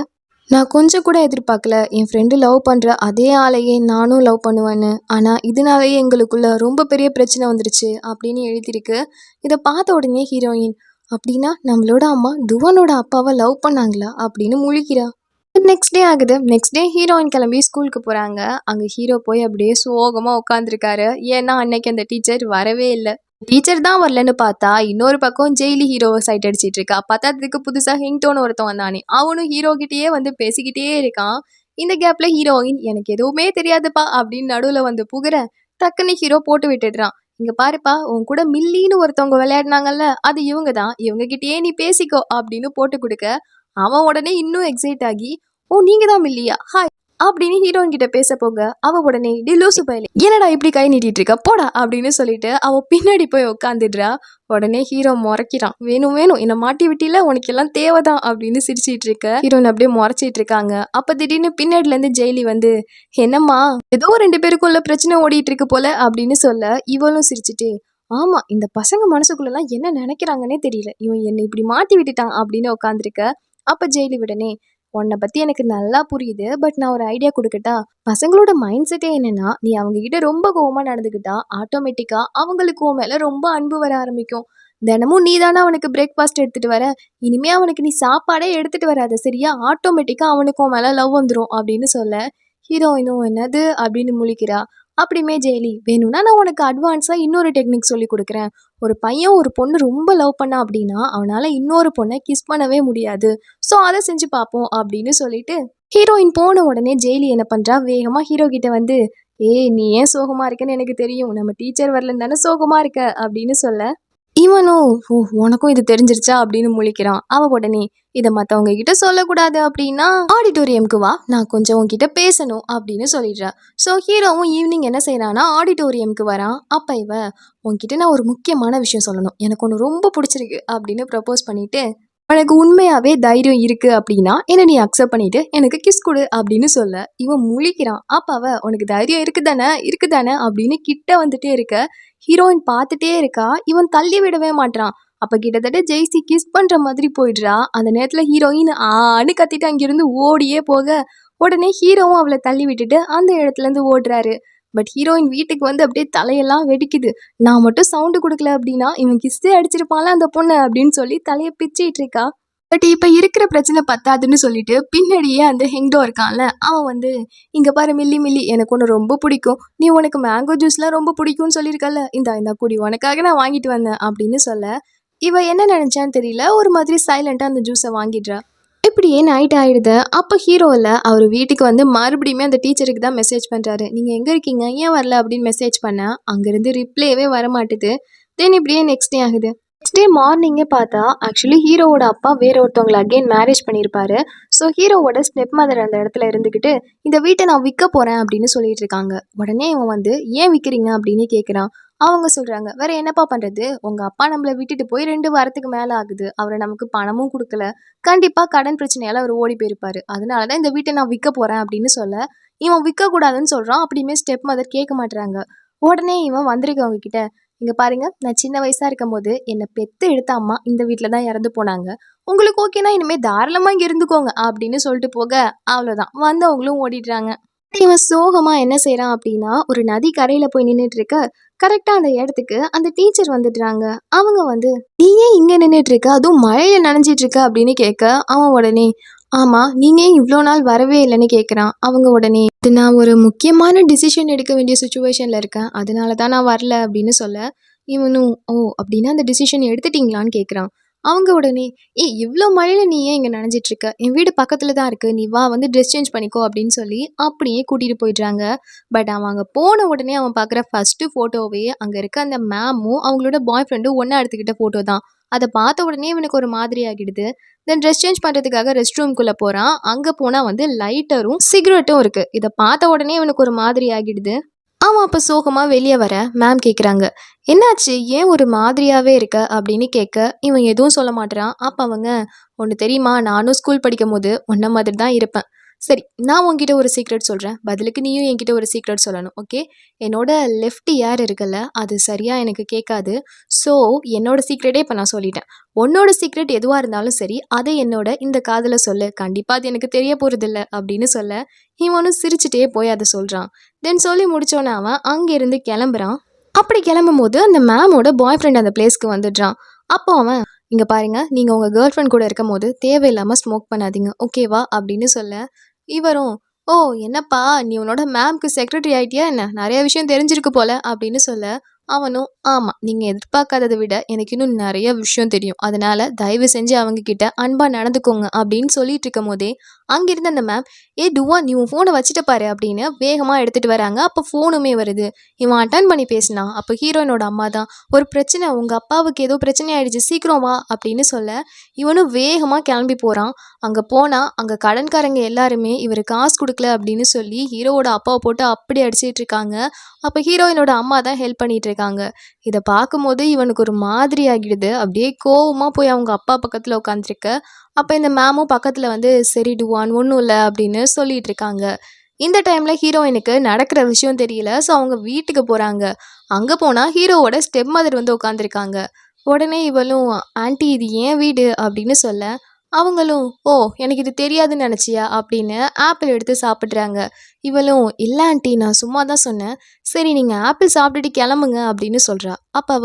நான் கொஞ்சம் கூட எதிர்பார்க்கல என் ஃப்ரெண்டு லவ் பண்ணுற அதே ஆளையே நானும் லவ் பண்ணுவேன்னு, ஆனால் இதனாலேயே எங்களுக்குள்ள ரொம்ப பெரிய பிரச்சனை வந்துருச்சு அப்படின்னு எழுதியிருக்கு. இதை பார்த்த உடனே ஹீரோயின் அப்படின்னா நம்மளோட அம்மா டுவானோட அப்பாவை லவ் பண்ணாங்களா அப்படின்னு முழிக்கிறா. நெக்ஸ்ட் டே ஆகுது. நெக்ஸ்ட் டே ஹீரோயின் கிளம்பி ஸ்கூலுக்கு போகிறாங்க. அங்கே ஹீரோ போய் அப்படியே சோகமாக உட்காந்துருக்காரு. ஏன்னா அன்னைக்கு அந்த டீச்சர் வரவே இல்லை. டீச்சர் தான் வரலன்னு பார்த்தா இன்னொரு பக்கம் ஜெயிலி ஹீரோவை சைட் அடிச்சிட்டு இருக்கா. பத்தாததுக்கு புதுசா ஹிங்டோன் ஒருத்தன் வந்தானே, அவனும் ஹீரோ கிட்டயே வந்து பேசிக்கிட்டே இருக்கான். இந்த கேப்ல ஹீரோயின் எனக்கு எதுவுமே தெரியாதுப்பா அப்படின்னு நடுவுல வந்து புகுற, டக்குன்னு ஹீரோ போட்டு விட்டுடுறான். இங்க பாருப்பா உன் கூட மில்லின்னு ஒருத்தவங்க விளையாடினாங்கல்ல, அது இவங்க தான், இவங்க கிட்டயே நீ பேசிக்கோ அப்படின்னு போட்டு கொடுக்க, அவன் உடனே இன்னும் எக்ஸைட் ஆகி ஓ நீங்க தான் மில்லியா, ஹாய் அப்படின்னு ஹீரோயின் கிட்ட பேச போக, அவ உடனே டி லூசு பயலே என்னடா இப்படி கை நீட்டிட்டு இருக்க போடா அப்படின்னு சொல்லிட்டு அவ பின்னாடி போய் உட்காந்துடுறா. உடனே ஹீரோ முறைக்கிறான், வேணும் வேணும் என்னை மாட்டி விட்டில, உனக்கு எல்லாம் தேவைதான் அப்படின்னு சிரிச்சிட்டு இருக்க ஹீரோயின் அப்படியே முறைச்சிட்டு இருக்காங்க. அப்ப திடீர்னு பின்னாடில இருந்து ஜெயிலி வந்து என்னம்மா ஏதோ 2 பேருக்குள்ள பிரச்சனை ஓடிட்டு இருக்கு போல அப்படின்னு சொல்ல, இவளும் சிரிச்சுட்டு ஆமா இந்த பசங்க மனசுக்குள்ளலாம் என்ன நினைக்கிறாங்கன்னே தெரியல, இவன் என்னை இப்படி மாட்டி விட்டுட்டான் அப்படின்னு உட்காந்துருக்க. அப்ப ஜெயிலி உடனே உன்னை பத்தி எனக்கு நல்லா புரியுது, பட் நான் ஒரு ஐடியா கொடுக்கட்டா? பசங்களோட மைண்ட் செட்டே என்னன்னா, நீ அவங்க கிட்ட ரொம்ப கோவமா நடந்துக்கிட்டா ஆட்டோமேட்டிக்கா அவங்களுக்கு உன் மேல ரொம்ப அன்பு வர ஆரம்பிக்கும். தினமும் நீ தானே அவனுக்கு பிரேக்ஃபாஸ்ட் எடுத்துட்டு வர, இனிமே அவனுக்கு நீ சாப்பாடே எடுத்துட்டு வராத சரியா, ஆட்டோமேட்டிக்கா அவனுக்கு உன் மேல லவ் வந்துடும் அப்படின்னு சொல்ல, ஹீரோயினும் என்னது அப்படின்னு முழிக்கிறா. அப்படியுமே ஜெயிலி வேணும்னா நான் உனக்கு அட்வான்ஸா இன்னொரு டெக்னிக் சொல்லி கொடுக்குறேன். ஒரு பையன் ஒரு பொண்ணு ரொம்ப லவ் பண்ணா அப்படின்னா அவனால இன்னொரு பொண்ணை கிஸ் பண்ணவே முடியாது. ஸோ அதை செஞ்சு பார்ப்போம் அப்படின்னு சொல்லிட்டு ஹீரோயின் போன உடனே ஜெயிலி என்ன பண்றா, வேகமா ஹீரோ கிட்ட வந்து ஏய் நீ ஏன் சோகமா இருக்கன்னு எனக்கு தெரியும், நம்ம டீச்சர் வரலன்னு தானே சோகமா இருக்க அப்படின்னு சொல்ல, இவனும் ஓ உனக்கும் இது தெரிஞ்சிருச்சா அப்படின்னு முழிக்கிறான். அவ உடனே இதை மற்றவங்க கிட்ட சொல்லக்கூடாது அப்படின்னா ஆடிட்டோரியம்க்கு வா, நான் கொஞ்சம் உன்கிட்ட பேசணும் அப்படின்னு சொல்லிடுறா. ஸோ ஹீரோவும் ஈவினிங் என்ன செய்யறான்னா ஆடிட்டோரியம்க்கு வரான். அப்ப இவ உன்கிட்ட நான் ஒரு முக்கியமான விஷயம் சொல்லணும், எனக்கு ஒன்று ரொம்ப பிடிச்சிருக்கு அப்படின்னு ப்ரப்போஸ் பண்ணிட்டு உனக்கு உண்மையாவே தைரியம் இருக்கு அப்படின்னா என்ன நீ அக்செப்ட் பண்ணிட்டு எனக்கு கிஸ் கொடு அப்படின்னு சொல்ல, இவன் முழிக்கிறான். அப்ப அவ உனக்கு தைரியம் இருக்குதானே அப்படின்னு கிட்ட வந்துட்டே இருக்க, ஹீரோயின் பார்த்துட்டே இருக்கா. இவன் தள்ளி விடவே மாட்டான். அப்ப கிட்டத்தட்ட ஜெய்சி கிஸ் பண்ற மாதிரி போயிடுறா. அந்த நேரத்துல ஹீரோயின் ஆன்னு கத்திட்டு அங்கிருந்து ஓடியே போக, உடனே ஹீரோவும் அவளை தள்ளி விட்டுட்டு அந்த இடத்துல இருந்து ஓடுறாரு. பட் ஹீரோயின் வீட்டுக்கு வந்து அப்படியே தலையெல்லாம் வெடிக்குது. நான் மட்டும் சவுண்டு கொடுக்கல அப்படின்னா இவன் கிஸ்ஸே அடிச்சிருப்பான்ல அந்த பொண்ணு அப்படின்னு சொல்லி தலையை பிச்சிட்டு இருக்கா. பட் இப்ப இருக்கிற பிரச்சனை பத்தாதுன்னு சொல்லிட்டு பின்னாடியே அந்த ஹெங்டோ இருக்கான்ல, அவன் வந்து இங்க பாரு மில்லி மில்லி எனக்கு ஒன்று ரொம்ப பிடிக்கும், நீ உனக்கு மேங்கோ ஜூஸ்லாம் ரொம்ப பிடிக்கும்னு சொல்லியிருக்கல, இந்த குடி உனக்காக நான் வாங்கிட்டு வந்தேன் அப்படின்னு சொல்ல, இவ என்ன நினைச்சான்னு தெரியல, ஒரு மாதிரி சைலண்டா அந்த ஜூஸை வாங்கிடுறா. இப்படியே நைட் ஆயிடுது. அப்போ ஹீரோ இல்லை, அவர் வீட்டுக்கு வந்து மறுபடியுமே அந்த டீச்சருக்கு தான் மெசேஜ் பண்ணுறாரு, நீங்கள் எங்கே இருக்கீங்க ஏன் வரல அப்படின்னு மெசேஜ் பண்ண, அங்கேருந்து ரிப்ளைவே வர மாட்டுது. தென் இப்படியே நெக்ஸ்ட் டே ஆகுது. நெக்ஸ்ட் டே மார்னிங்கே பார்த்தா ஆக்சுவலி ஹீரோவோட அப்பா வேற ஒருத்தவங்களை அகைன் மேரேஜ் பண்ணியிருப்பாரு. ஸோ ஹீரோவோட ஸ்டெப் மதர் அந்த இடத்துல இருந்துக்கிட்டு இந்த வீட்டை நான் விற்க போகிறேன் அப்படின்னு சொல்லிட்டு இருக்காங்க. உடனே இவன் வந்து ஏன் விற்கிறீங்க அப்படின்னு கேட்குறான். அவங்க சொல்கிறாங்க வேற என்னப்பா பண்ணுறது, உங்கள் அப்பா நம்மளை விட்டுட்டு போய் 2 வாரத்துக்கு மேலே ஆகுது, அவரை நமக்கு பணமும் கொடுக்கல, கண்டிப்பாக கடன் பிரச்சனையால் அவர் ஓடி போயிருப்பாரு, அதனால தான் இந்த வீட்டை நான் விற்க போகிறேன் அப்படின்னு சொல்ல இவன் விற்கக்கூடாதுன்னு சொல்கிறான். அப்படியுமே ஸ்டெப் மதர் கேட்க மாட்டுறாங்க. உடனே இவன் வந்திருக்கவங்க கிட்ட இங்க பாருங்க, நான் சின்ன வயசா இருக்கும்போது என்னை பெத்து எடுத்த அம்மா இந்த வீட்டில் தான் இறந்து போனாங்க, உங்களுக்கு ஓகேனா இனிமே தாராளமா இங்க இருந்துக்கோங்க அப்படின்னு சொல்லிட்டு போக அவ்வளோதான், வந்தவங்களும் ஓடிடுறாங்க. இவன் சோகமா என்ன செய்றான் அப்படின்னா ஒரு நதி கரையில போய் நின்றுட்டு இருக்க கரெக்டா அந்த இடத்துக்கு அந்த டீச்சர் வந்துடுறாங்க. அவங்க வந்து நீ ஏன் இங்க நின்றுட்டு இருக்க, அதுவும் மழையில நனைஞ்சிட்டு இருக்க அப்படின்னு கேட்க அவன் உடனே ஆமா நீங்க ஏன் இவ்வளோ நாள் வரவே இல்லைன்னு கேட்குறான். அவங்க உடனே இது நான் ஒரு முக்கியமான டிசிஷன் எடுக்க வேண்டிய சுச்சுவேஷன்ல இருக்கேன், அதனால தான் நான் வரல அப்படின்னு சொல்ல இவனும் ஓ அப்படின்னா அந்த டிசிஷன் எடுத்துட்டீங்களான்னு கேட்குறான். அவங்க உடனே ஏய் இவ்வளோ மழையில நீ ஏன் இங்கே நனைஞ்சிட்டு இருக்க, என் வீடு பக்கத்துல தான் இருக்கு, நீ வா வந்து ட்ரெஸ் சேஞ்ச் பண்ணிக்கோ அப்படின்னு சொல்லி அப்படியே கூட்டிட்டு போயிடுறாங்க. பட் அவன் அங்கே போன உடனே அவன் பார்க்குற ஃபர்ஸ்ட் ஃபோட்டோவே அங்கே இருக்க அந்த மேமும் அவங்களோட பாய் ஃப்ரெண்டும் ஒன்றா எடுத்துக்கிட்ட ஃபோட்டோ தான். அதை பார்த்த உடனே இவனுக்கு ஒரு மாதிரி ஆகிடுது. தென் ட்ரெஸ் சேஞ்ச் பண்ணுறதுக்காக ரெஸ்ட் ரூம்குள்ளே போகிறான். அங்கே போனால் வந்து லைட்டரும் சிகரெட்டும் இருக்குது. இதை பார்த்த உடனே இவனுக்கு ஒரு மாதிரி ஆகிடுது. அவன் அப்போ சோகமாக வெளியே வர மேம் கேட்குறாங்க என்னாச்சு ஏன் ஒரு மாதிரியாவே இருக்க அப்படின்னு கேட்க இவன் எதுவும் சொல்ல மாட்டேறான். அப்போ அவங்க ஒன்று தெரியுமா, நானும் ஸ்கூல் படிக்கும் போது உன்ன மாதிரி தான் இருப்பேன். சரி நான் உன்கிட்ட ஒரு சீக்ரெட் சொல்கிறேன், பதிலுக்கு நீயும் என்கிட்ட ஒரு சீக்ரெட் சொல்லணும், ஓகே? என்னோட லெஃப்ட் ஏர் இருக்குல்ல அது சரியாக எனக்கு கேட்காது. ஸோ என்னோட சீக்ரெட்டே இப்போ நான் சொல்லிட்டேன். உன்னோட சீக்ரெட் எதுவாக இருந்தாலும் சரி அதை என்னோட இந்த காதில் சொல்லு, கண்டிப்பாக அது எனக்கு தெரிய போகிறதில்ல அப்படின்னு சொல்ல இவனும் சிரிச்சுட்டே போய் அதை சொல்கிறான். தென் சொல்லி முடிச்சோன்னே அவன் அங்கேருந்து கிளம்புறான். அப்படி கிளம்பும்போது அந்த மேமோட பாய் ஃப்ரெண்ட் அந்த பிளேஸ்க்கு வந்துடுறான். அப்போ அவன் இங்கே பாருங்க, நீங்கள் உங்கள் கேர்ள் ஃப்ரெண்ட் கூட இருக்கும் போது தேவையில்லாமல் ஸ்மோக் பண்ணாதீங்க, ஓகேவா அப்படின்னு சொல்ல இவரும் ஓ என்னப்பா நீ உன்னோட மேம்க்கு செக்ரட்டரி ஆயிட்டியா என்ன, நிறைய விஷயம் தெரிஞ்சிருக்கு போல அப்படின்னு சொல்ல அவனும் ஆமாம் நீங்கள் எதிர்பார்க்காததை விட எனக்கு இன்னும் நிறைய விஷயம் தெரியும், அதனால தயவு செஞ்சு அவங்க கிட்ட அன்பாக நடந்துக்கோங்க அப்படின்னு சொல்லிட்டு இருக்கும் போதே அங்கிருந்து அந்த மேம் ஏ டுவா நீ உன் ஃபோனை வச்சுட்டு பாரு அப்படின்னு வேகமாக எடுத்துகிட்டு வராங்க. அப்போ ஃபோனுமே வருது. இவன் அட்டன் பண்ணி பேசினான். அப்போ ஹீரோயினோட அம்மா தான் ஒரு பிரச்சனை, உங்கள் அப்பாவுக்கு ஏதோ பிரச்சனை ஆயிடுச்சு சீக்கிரம் வா அப்படின்னு சொல்ல இவனும் வேகமாக கிளம்பி போகிறான். அங்கே போனால் அங்கே கடன்காரங்க எல்லாருமே இவர் காசு கொடுக்கல அப்படின்னு சொல்லி ஹீரோவோட அப்பாவை போட்டு அப்படி அடிச்சிட்டு இருக்காங்க. அப்போ ஹீரோயினோட அம்மா தான் ஹெல்ப் பண்ணிட்டு இருக்காங்க. இதை பார்க்கும்போது இவனுக்கு ஒரு மாதிரி ஆகிடுது. அப்படியே கோவமாக போய் அவங்க அப்பா பக்கத்தில் உட்காந்துருக்க. அப்போ இந்த மேமும் பக்கத்தில் வந்து சரி டுவான் ஒன்றும் இல்லை அப்படின்னு சொல்லிட்டு இருக்காங்க. இந்த டைமில் ஹீரோயினுக்கு நடக்கிற விஷயம் தெரியல. ஸோ அவங்க வீட்டுக்கு போகிறாங்க. அங்கே போனால் ஹீரோவோட ஸ்டெப் மதர் வந்து உட்காந்துருக்காங்க. உடனே இவளும் ஆன்ட்டி இது ஏன் வீடு அப்படின்னு சொல்ல அவங்களும் ஓ எனக்கு இது தெரியாதுன்னு நினச்சியா அப்படின்னு ஆப்பிள் எடுத்து சாப்பிட்றாங்க. இவளும் இல்லை ஆண்டி நான் சும்மா தான் சொன்னேன், சரி நீங்கள் ஆப்பிள் சாப்பிட்டுட்டு கிளம்புங்க அப்படின்னு சொல்கிறா. அப்போ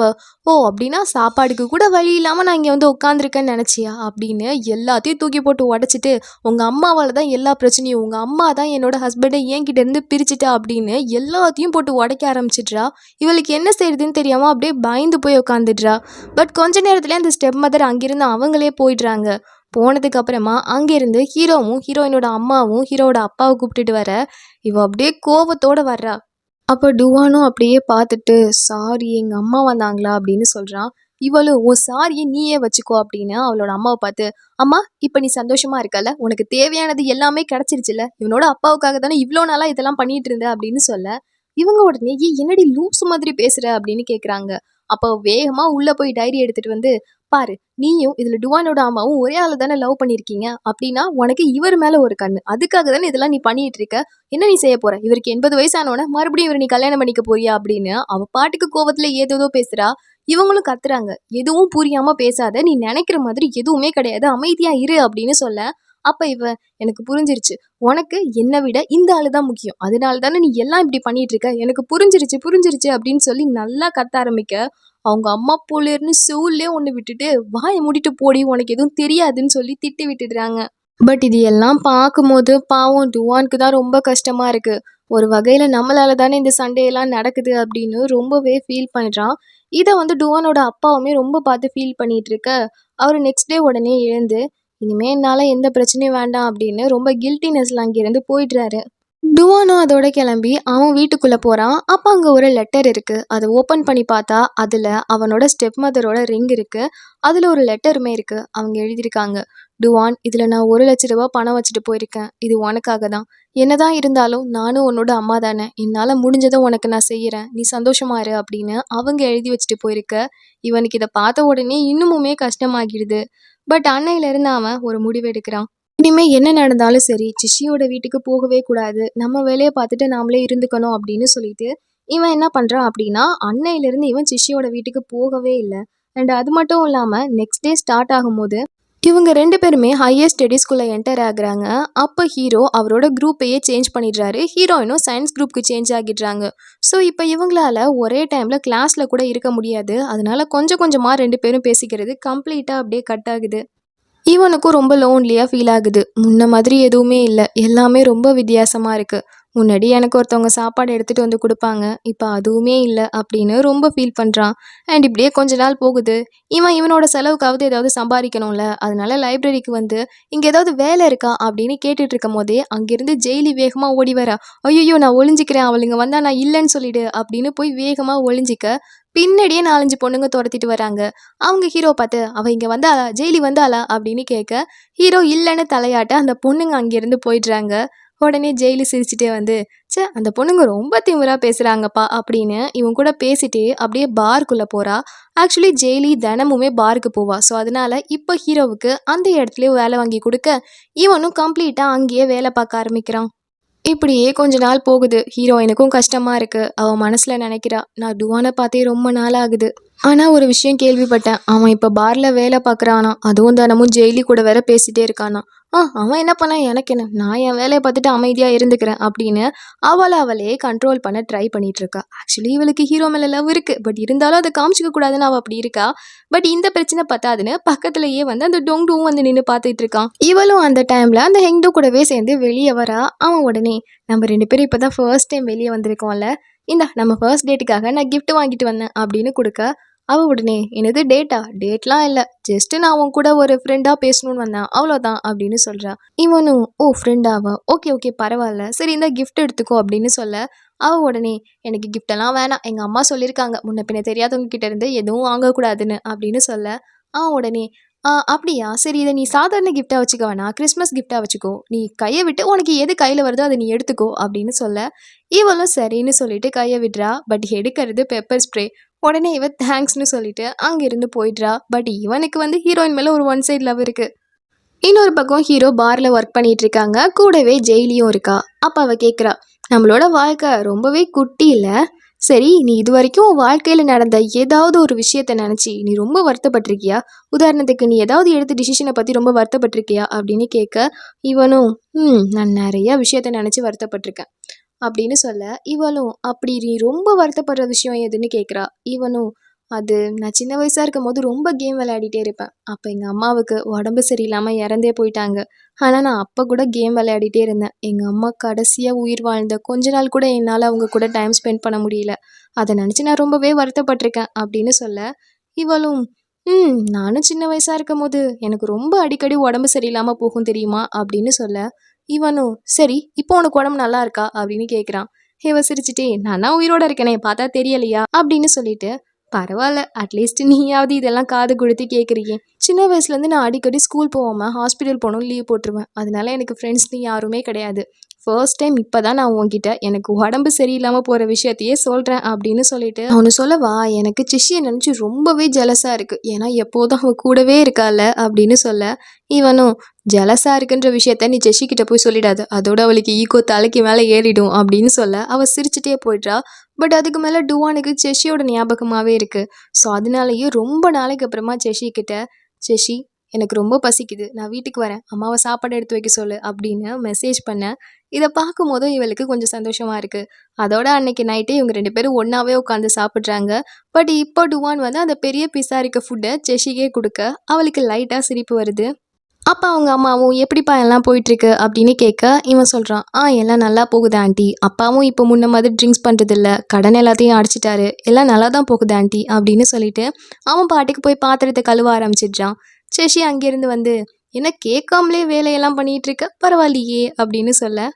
ஓ அப்படின்னா சாப்பாடுக்கு கூட வழி இல்லாமல் நான் இங்கே வந்து உட்காந்துருக்கேன்னு நினச்சியா அப்படின்னு எல்லாத்தையும் தூக்கி போட்டு உடச்சிட்டு உங்கள் அம்மாவால் தான் எல்லா பிரச்சனையும், உங்கள் அம்மா தான் என்னோட ஹஸ்பண்டை என்கிட்ட இருந்து பிரிச்சுட்டா அப்படின்னு எல்லாத்தையும் போட்டு உடைக்க ஆரம்பிச்சிட்றா. இவளுக்கு என்ன செய்யறதுன்னு தெரியாமல் அப்படியே பயந்து போய் உட்காந்துடுறா. பட் கொஞ்ச நேரத்துலேயே அந்த ஸ்டெப் மதர் அங்கிருந்து அவங்களே போயிடுறாங்க. போனதுக்கு அப்புறமா அங்கேருந்து ஹீரோவும் ஹீரோயினோட அம்மாவும் ஹீரோவோட அப்பாவை கூப்பிட்டுட்டு வர இவ அப்படியே கோவத்தோட வர்றா. அப்போ டுவானும் அப்படியே பார்த்துட்டு சாரி எங்கள் அம்மா வந்தாங்களா அப்படின்னு சொல்கிறான். இவளும் உன் சாரியை நீயே வச்சுக்கோ அப்படின்னு அவளோட அம்மாவை பார்த்து அம்மா இப்போ நீ சந்தோஷமா இருக்கல, உனக்கு தேவையானது எல்லாமே கிடச்சிருச்சுல, இவனோட அப்பாவுக்காக தானே இவ்வளோ நாளாக இதெல்லாம் பண்ணிட்டு இருந்த அப்படின்னு சொல்ல இவங்க உடனே என்னடி லூசு மாதிரி பேசுகிற அப்படின்னு கேட்குறாங்க. அப்போ வேகமாக உள்ளே போய் டைரி எடுத்துகிட்டு வந்து பாரு, நீயும் இதில் டுவானோட அம்மாவும் ஒரே ஆளை தானே லவ் பண்ணியிருக்கீங்க, அப்படின்னா உனக்கு இவர் மேலே ஒரு கண்ணு, அதுக்காக தானே இதெல்லாம் நீ பண்ணிட்டு இருக்க, என்ன நீ செய்ய போற, இவருக்கு 80 வயசானோட மறுபடியும் இவர் நீ கல்யாணம் பண்ணிக்க போறியா அப்படின்னு அவ பாட்டுக்கு கோவத்துல ஏதோ பேசுறா. இவங்களும் கத்துறாங்க எதுவும் புரியாம பேசாத, நீ நினைக்கிற மாதிரி எதுவுமே கிடையாது, அமைதியா இரு அப்படின்னு சொல்ல அப்ப இவ எனக்கு புரிஞ்சிருச்சு, உனக்கு என்னை விட இந்த ஆளு தான் முக்கியம், அதனால தானே நீ எல்லாம் இப்படி பண்ணிட்டு இருக்க, எனக்கு புரிஞ்சிருச்சு புரிஞ்சிருச்சு அப்படின்னு சொல்லி நல்லா கத்த ஆரம்பிக்க அவங்க அம்மா போலேருந்து செவுல்லே ஒன்று விட்டுட்டு வாயை மூடிட்டு போடி உனக்கு எதுவும் தெரியாதுன்னு சொல்லி திட்டி விட்டுடுறாங்க. பட் இது எல்லாம் பார்க்கும்போது பாவம் டுவானுக்கு தான் ரொம்ப கஷ்டமா இருக்கு. ஒரு வகையில நம்மளால தானே இந்த சண்டையெல்லாம் நடக்குது அப்படின்னு ரொம்பவே ஃபீல் பண்ணுறான். இதை வந்து டுவானோட அப்பாவுமே ரொம்ப பார்த்து ஃபீல் பண்ணிட்டு இருக்க அவர் நெக்ஸ்ட் டே உடனே எழுந்து இனிமே என்னால் எந்த பிரச்சனையும் வேண்டாம் அப்படின்னு ரொம்ப கில்ட்டினஸ்ல அங்கேருந்து போயிடுறாரு. டுவானும் அதோட கிளம்பி அவன் வீட்டுக்குள்ளே போகிறான். அப்போ அங்கே ஒரு லெட்டர் இருக்குது. அதை ஓப்பன் பண்ணி பார்த்தா அதில் அவனோட ஸ்டெப் மதரோட ரிங் இருக்குது. அதில் ஒரு லெட்டருமே இருக்குது. அவங்க எழுதியிருக்காங்க, டுவான், இதில் நான் 1,00,000 பணம் வச்சுட்டு போயிருக்கேன். இது உனக்காக தான். என்னதான் இருந்தாலும் நானும் உன்னோட அம்மா தானே. என்னால் முடிஞ்சதை உனக்கு நான் செய்கிறேன். நீ சந்தோஷமா இரு அப்படின்னு அவங்க எழுதி வச்சுட்டு போயிருக்க. இவனுக்கு இதை பார்த்த உடனே இன்னுமுமே கஷ்டமாகிடுது. பட் அன்னையிலேருந்து அவன் ஒரு முடிவு எடுக்கிறான். இனிமே என்ன நடந்தாலும் சரி, சிஷியோட வீட்டுக்கு போகவே கூடாது. நம்ம வேலையை பார்த்துட்டு நாமளே இருந்துக்கணும் அப்படின்னு சொல்லிட்டு இவன் என்ன பண்ணுறான் அப்படின்னா, அன்னையிலேருந்து இவன் சிஷியோட வீட்டுக்கு போகவே இல்லை. அண்ட் அது மட்டும் இல்லாமல் நெக்ஸ்ட் டே ஸ்டார்ட் ஆகும்போது இவங்க 2 பேருமே ஹையர் ஸ்டடீஸ்குள்ளே என்டர் ஆகுறாங்க. அப்போ ஹீரோ அவரோட குரூப்பையே சேஞ்ச் பண்ணிடுறாரு. ஹீரோயினும் சயின்ஸ் குரூப்புக்கு சேஞ்ச் ஆகிடுறாங்க. ஸோ இப்போ இவங்களால ஒரே டைமில் கிளாஸில் கூட இருக்க முடியாது. அதனால கொஞ்சம் கொஞ்சமாக 2 பேரும் பேசிக்கிறது கம்ப்ளீட்டாக அப்படியே கட் ஆகுது. இவனுக்கும் ரொம்ப லோன்லியாக ஃபீல் ஆகுது. முன்ன மாதிரி எதுவுமே இல்லை. எல்லாமே ரொம்ப வித்தியாசமாக இருக்குது. முன்னாடி எனக்கு ஒருத்தவங்க சாப்பாடு எடுத்துகிட்டு வந்து கொடுப்பாங்க. இப்போ அதுவுமே இல்லை அப்படின்னு ரொம்ப ஃபீல் பண்ணுறான். அண்ட் இப்படியே கொஞ்ச நாள் போகுது. இவனோட செலவுக்காவது ஏதாவது சம்பாதிக்கணும்ல. அதனால லைப்ரரிக்கு வந்து இங்கே ஏதாவது வேலை இருக்கா அப்படின்னு கேட்டுட்டு இருக்கும் போதே அங்கேருந்து ஜெயிலி வேகமாக ஓடி வரா. ஐயோ, நான் ஒளிஞ்சிக்கிறேன், அவளுங்க வந்தால் நான் இல்லைன்னு சொல்லிடு அப்படின்னு போய் வேகமாக ஒளிஞ்சிக்க பின்னாடியே 4-5 பொண்ணுங்க துரத்திட்டு வராங்க. அவங்க ஹீரோ பார்த்து, அவ இங்கே வந்தாளா, ஜெயிலி வந்தாளா அப்படின்னு கேட்க ஹீரோ இல்லைன்னு தலையாட்ட அந்த பொண்ணுங்க அங்கேருந்து போயிடுறாங்க. உடனே ஜெயிலி சிரிச்சுட்டே வந்து, ச்சே, அந்த பொண்ணுங்க ரொம்ப திமிரா பேசுகிறாங்கப்பா அப்படின்னு இவன் கூட பேசிட்டே அப்படியே பார்க்குள்ளே போகிறா. ஆக்சுவலி ஜெயிலி தினமுமே பாருக்கு போவா. ஸோ அதனால இப்போ ஹீரோவுக்கு அந்த இடத்துலயே வேலை வாங்கி கொடுக்க இவனும் கம்ப்ளீட்டாக அங்கேயே வேலை பார்க்க ஆரம்பிக்கிறான். இப்படியே கொஞ்ச நாள் போகுது. ஹீரோயினுக்கும் கஷ்டமாக இருக்குது. அவன் மனசில் நினைக்கிறா, நான் டுவானை பார்த்தே ரொம்ப நாள் ஆகுது. ஆனால் ஒரு விஷயம் கேள்விப்பட்டேன். அவன் இப்போ பாரில் வேலை பார்க்குறானா. அதுவும் தினமும் ஜெயிலி கூட வேற பேசிகிட்டே இருக்கானா. அவன் என்ன பண்ணான் எனக்கு என்ன, நான் என் வேலையை பார்த்துட்டு அமைதியாக இருந்துக்கிறேன் அப்படின்னு அவளே கண்ட்ரோல் பண்ண ட்ரை பண்ணிட்டு இருக்கா. ஆக்சுவலி இவளுக்கு ஹீரோ மேலே லவ் இருக்குது. பட் இருந்தாலும் அதை காமிச்சிக்க கூடாதுன்னு அவள் அப்படி இருக்கா. பட் இந்த பிரச்சனை பத்தாதுன்னு பக்கத்துலேயே வந்து அந்த டொங்டுவும் வந்து நின்று பார்த்துட்டு இருக்கான். இவளும் அந்த டைமில் அந்த ஹெங்டு கூடவே சேர்ந்து வெளியே வரா. அவன் உடனே, நம்ம 2 பேரும் இப்போ தான் ஃபர்ஸ்ட் டைம் வெளியே வந்திருக்கோம்ல, இந்த நம்ம ஃபர்ஸ்ட் டேட்டுக்காக நான் கிஃப்ட் வாங்கிட்டு வந்தேன் அப்படின்னு கொடுக்க அவள் உடனே, என்னது டேட்டா, டேட்லாம் இல்லை, ஜஸ்ட்டு நான் உன் கூட ஒரு ஃப்ரெண்டாக பேசணும்னு வந்தேன், அவ்வளோதான் அப்படின்னு சொல்கிறா. இவனும், ஓ ஃப்ரெண்டாவா, ஓகே பரவாயில்ல, சரி இந்த கிஃப்ட் எடுத்துக்கோ அப்படின்னு சொல்ல அவள் உடனே, எனக்கு கிஃப்டெல்லாம் வேணாம், எங்கள் அம்மா சொல்லியிருக்காங்க முன்ன பின்ன தெரியாதவங்க கிட்ட இருந்து எதுவும் வாங்கக்கூடாதுன்னு அப்படின்னு சொல்ல அவன் உடனே, அப்படியா, சரி இதை நீ சாதாரண கிஃப்டாக வச்சுக்க வேணாம், கிறிஸ்மஸ் கிஃப்டாக வச்சுக்கோ, நீ கையை விட்டு உனக்கு எது கையில் வருதோ அதை நீ எடுத்துக்கோ அப்படின்னு சொல்ல இவளும் சரின்னு சொல்லிட்டு கையை விடுறா. பட் எடுக்கிறது பெப்பர் ஸ்ப்ரே. உடனே இவ தேங்க்ஸ்னு சொல்லிட்டு அங்கிருந்து போயிடுறா. பட் இவனுக்கு வந்து ஹீரோயின் மேலே ஒரு ஒன் சைட் லவ் இருக்கு. இன்னொரு பக்கம் ஹீரோ பாரில் ஒர்க் பண்ணிட்டு இருக்காங்க. கூடவே ஜெயிலியும் இருக்கா. அப்போ அவ கேட்குறா, நம்மளோட வாழ்க்கை ரொம்பவே குட்டி இல்லை, சரி நீ இது வரைக்கும் உன் வாழ்க்கையில் நடந்த ஏதாவது ஒரு விஷயத்த நினச்சி நீ ரொம்ப வருத்தப்பட்டிருக்கியா? உதாரணத்துக்கு நீ ஏதாவது எடுத்த டிசிஷனை பற்றி ரொம்ப வருத்தப்பட்டிருக்கியா அப்படின்னு கேட்க இவனும், நான் நிறைய விஷயத்த நினச்சி வருத்தப்பட்டிருக்கேன் அப்படின்னு சொல்ல இவளும், அப்படி நீ ரொம்ப வருத்தப்படுற விஷயம் எதுன்னு கேட்குறா. இவனும், அது நான் சின்ன வயசாக இருக்கும் போது ரொம்ப கேம் விளையாடிட்டே இருப்பேன். அப்போ எங்கள் அம்மாவுக்கு உடம்பு சரியில்லாமல் இறந்தே போயிட்டாங்க. ஆனால் நான் அப்போ கூட கேம் விளையாடிட்டே இருந்தேன். எங்கள் அம்மா கடைசியாக உயிர் வாழ்ந்த கொஞ்ச நாள் கூட என்னால் அவங்க கூட டைம் ஸ்பெண்ட் பண்ண முடியல. அதை நினச்சி நான் ரொம்பவே வருத்தப்பட்டிருக்கேன் அப்படின்னு சொல்ல இவளும், நானும் சின்ன வயசாக இருக்கும் போது எனக்கு ரொம்ப அடிக்கடி உடம்பு சரியில்லாமல் போகும் தெரியுமா அப்படின்னு சொல்ல இவனும், சரி இப்போ உனக்கு உடம்பு நல்லா இருக்கா அப்படின்னு கேட்குறான். இவ சிரிச்சுட்டே, நான் தான் உயிரோட இருக்கேனே, பார்த்தா தெரியலையா அப்படின்னு சொல்லிட்டு, பரவாயில்ல, அட்லீஸ்ட் நீயாவது இதெல்லாம் காது கொடுத்து கேட்குறீங்க. சின்ன வயசுலேருந்து நான் அடிக்கடி ஸ்கூல் போகாமல் ஹாஸ்பிட்டல் போகணும் லீவ் போட்டுருவேன். அதனால எனக்கு ஃப்ரெண்ட்ஸ்னு யாருமே கிடையாது. ஃபர்ஸ்ட் டைம் இப்போ தான் நான் உன்கிட்ட எனக்கு உடம்பு சரியில்லாமல் போகிற விஷயத்தையே சொல்கிறேன் அப்படின்னு சொல்லிட்டு, அவனு சொல்லவா, எனக்கு சிஷியை நினச்சி ரொம்பவே ஜெலஸாக இருக்குது. ஏன்னா எப்போதும் அவன் கூடவே இருக்கால அப்படின்னு சொல்ல இவனும், ஜெலஸாக இருக்குன்ற விஷயத்த நீ ஜெஷிக்கிட்ட போய் சொல்லிடாது, அதோட அவளுக்கு ஈகோ தலைக்கு மேலே ஏறிடும் அப்படின்னு சொல்ல அவள் சிரிச்சுட்டே போயிடுறா. பட் அதுக்கு மேலே டுவானுக்கு செஷியோட ஞாபகமாகவே இருக்குது. ஸோ அதனாலேயே ரொம்ப நாளைக்கு அப்புறமா செஷிக்கிட்ட, செஷி எனக்கு ரொம்ப பசிக்குது, நான் வீட்டுக்கு வரேன், அம்மாவை சாப்பாடு எடுத்து வைக்க சொல்லு அப்படின்னு மெசேஜ் பண்ண இதை பார்க்கும்போதும் இவளுக்கு கொஞ்சம் சந்தோஷமாக இருக்குது. அதோட அன்னைக்கு நைட்டே இவங்க 2 பேரும் ஒன்றாவே உட்காந்து சாப்பிட்றாங்க. பட் இப்போ டுவான் வந்து அந்த பெரிய பிஸா இருக்க ஃபுட்டை செஷிக்கே கொடுக்க அவளுக்கு லைட்டாக சிரிப்பு வருது. அப்போ அவங்க அம்மாவும், எப்படிப்பா எல்லாம் போயிட்டுருக்கு அப்படின்னு கேட்க இவன் சொல்கிறான், எல்லாம் நல்லா போகுது ஆண்டி, அப்பாவும் இப்போ முன்ன மாதிரி ட்ரிங்க்ஸ் பண்ணுறதில்ல, கடன் எல்லாத்தையும் அடிச்சிட்டாரு, எல்லாம் நல்லா தான் போகுது ஆண்டி அப்படின்னு சொல்லிட்டு அவன் பாட்டுக்கு போய் பாத்திரத்தை கழுவ ஆரம்பிச்சிடுறான். செஷி அங்கேருந்து வந்து, என்ன கேட்காமலே வேலையெல்லாம் பண்ணிகிட்டு இருக்க, பரவாயில்லையே அப்படின்னு சொல்ல,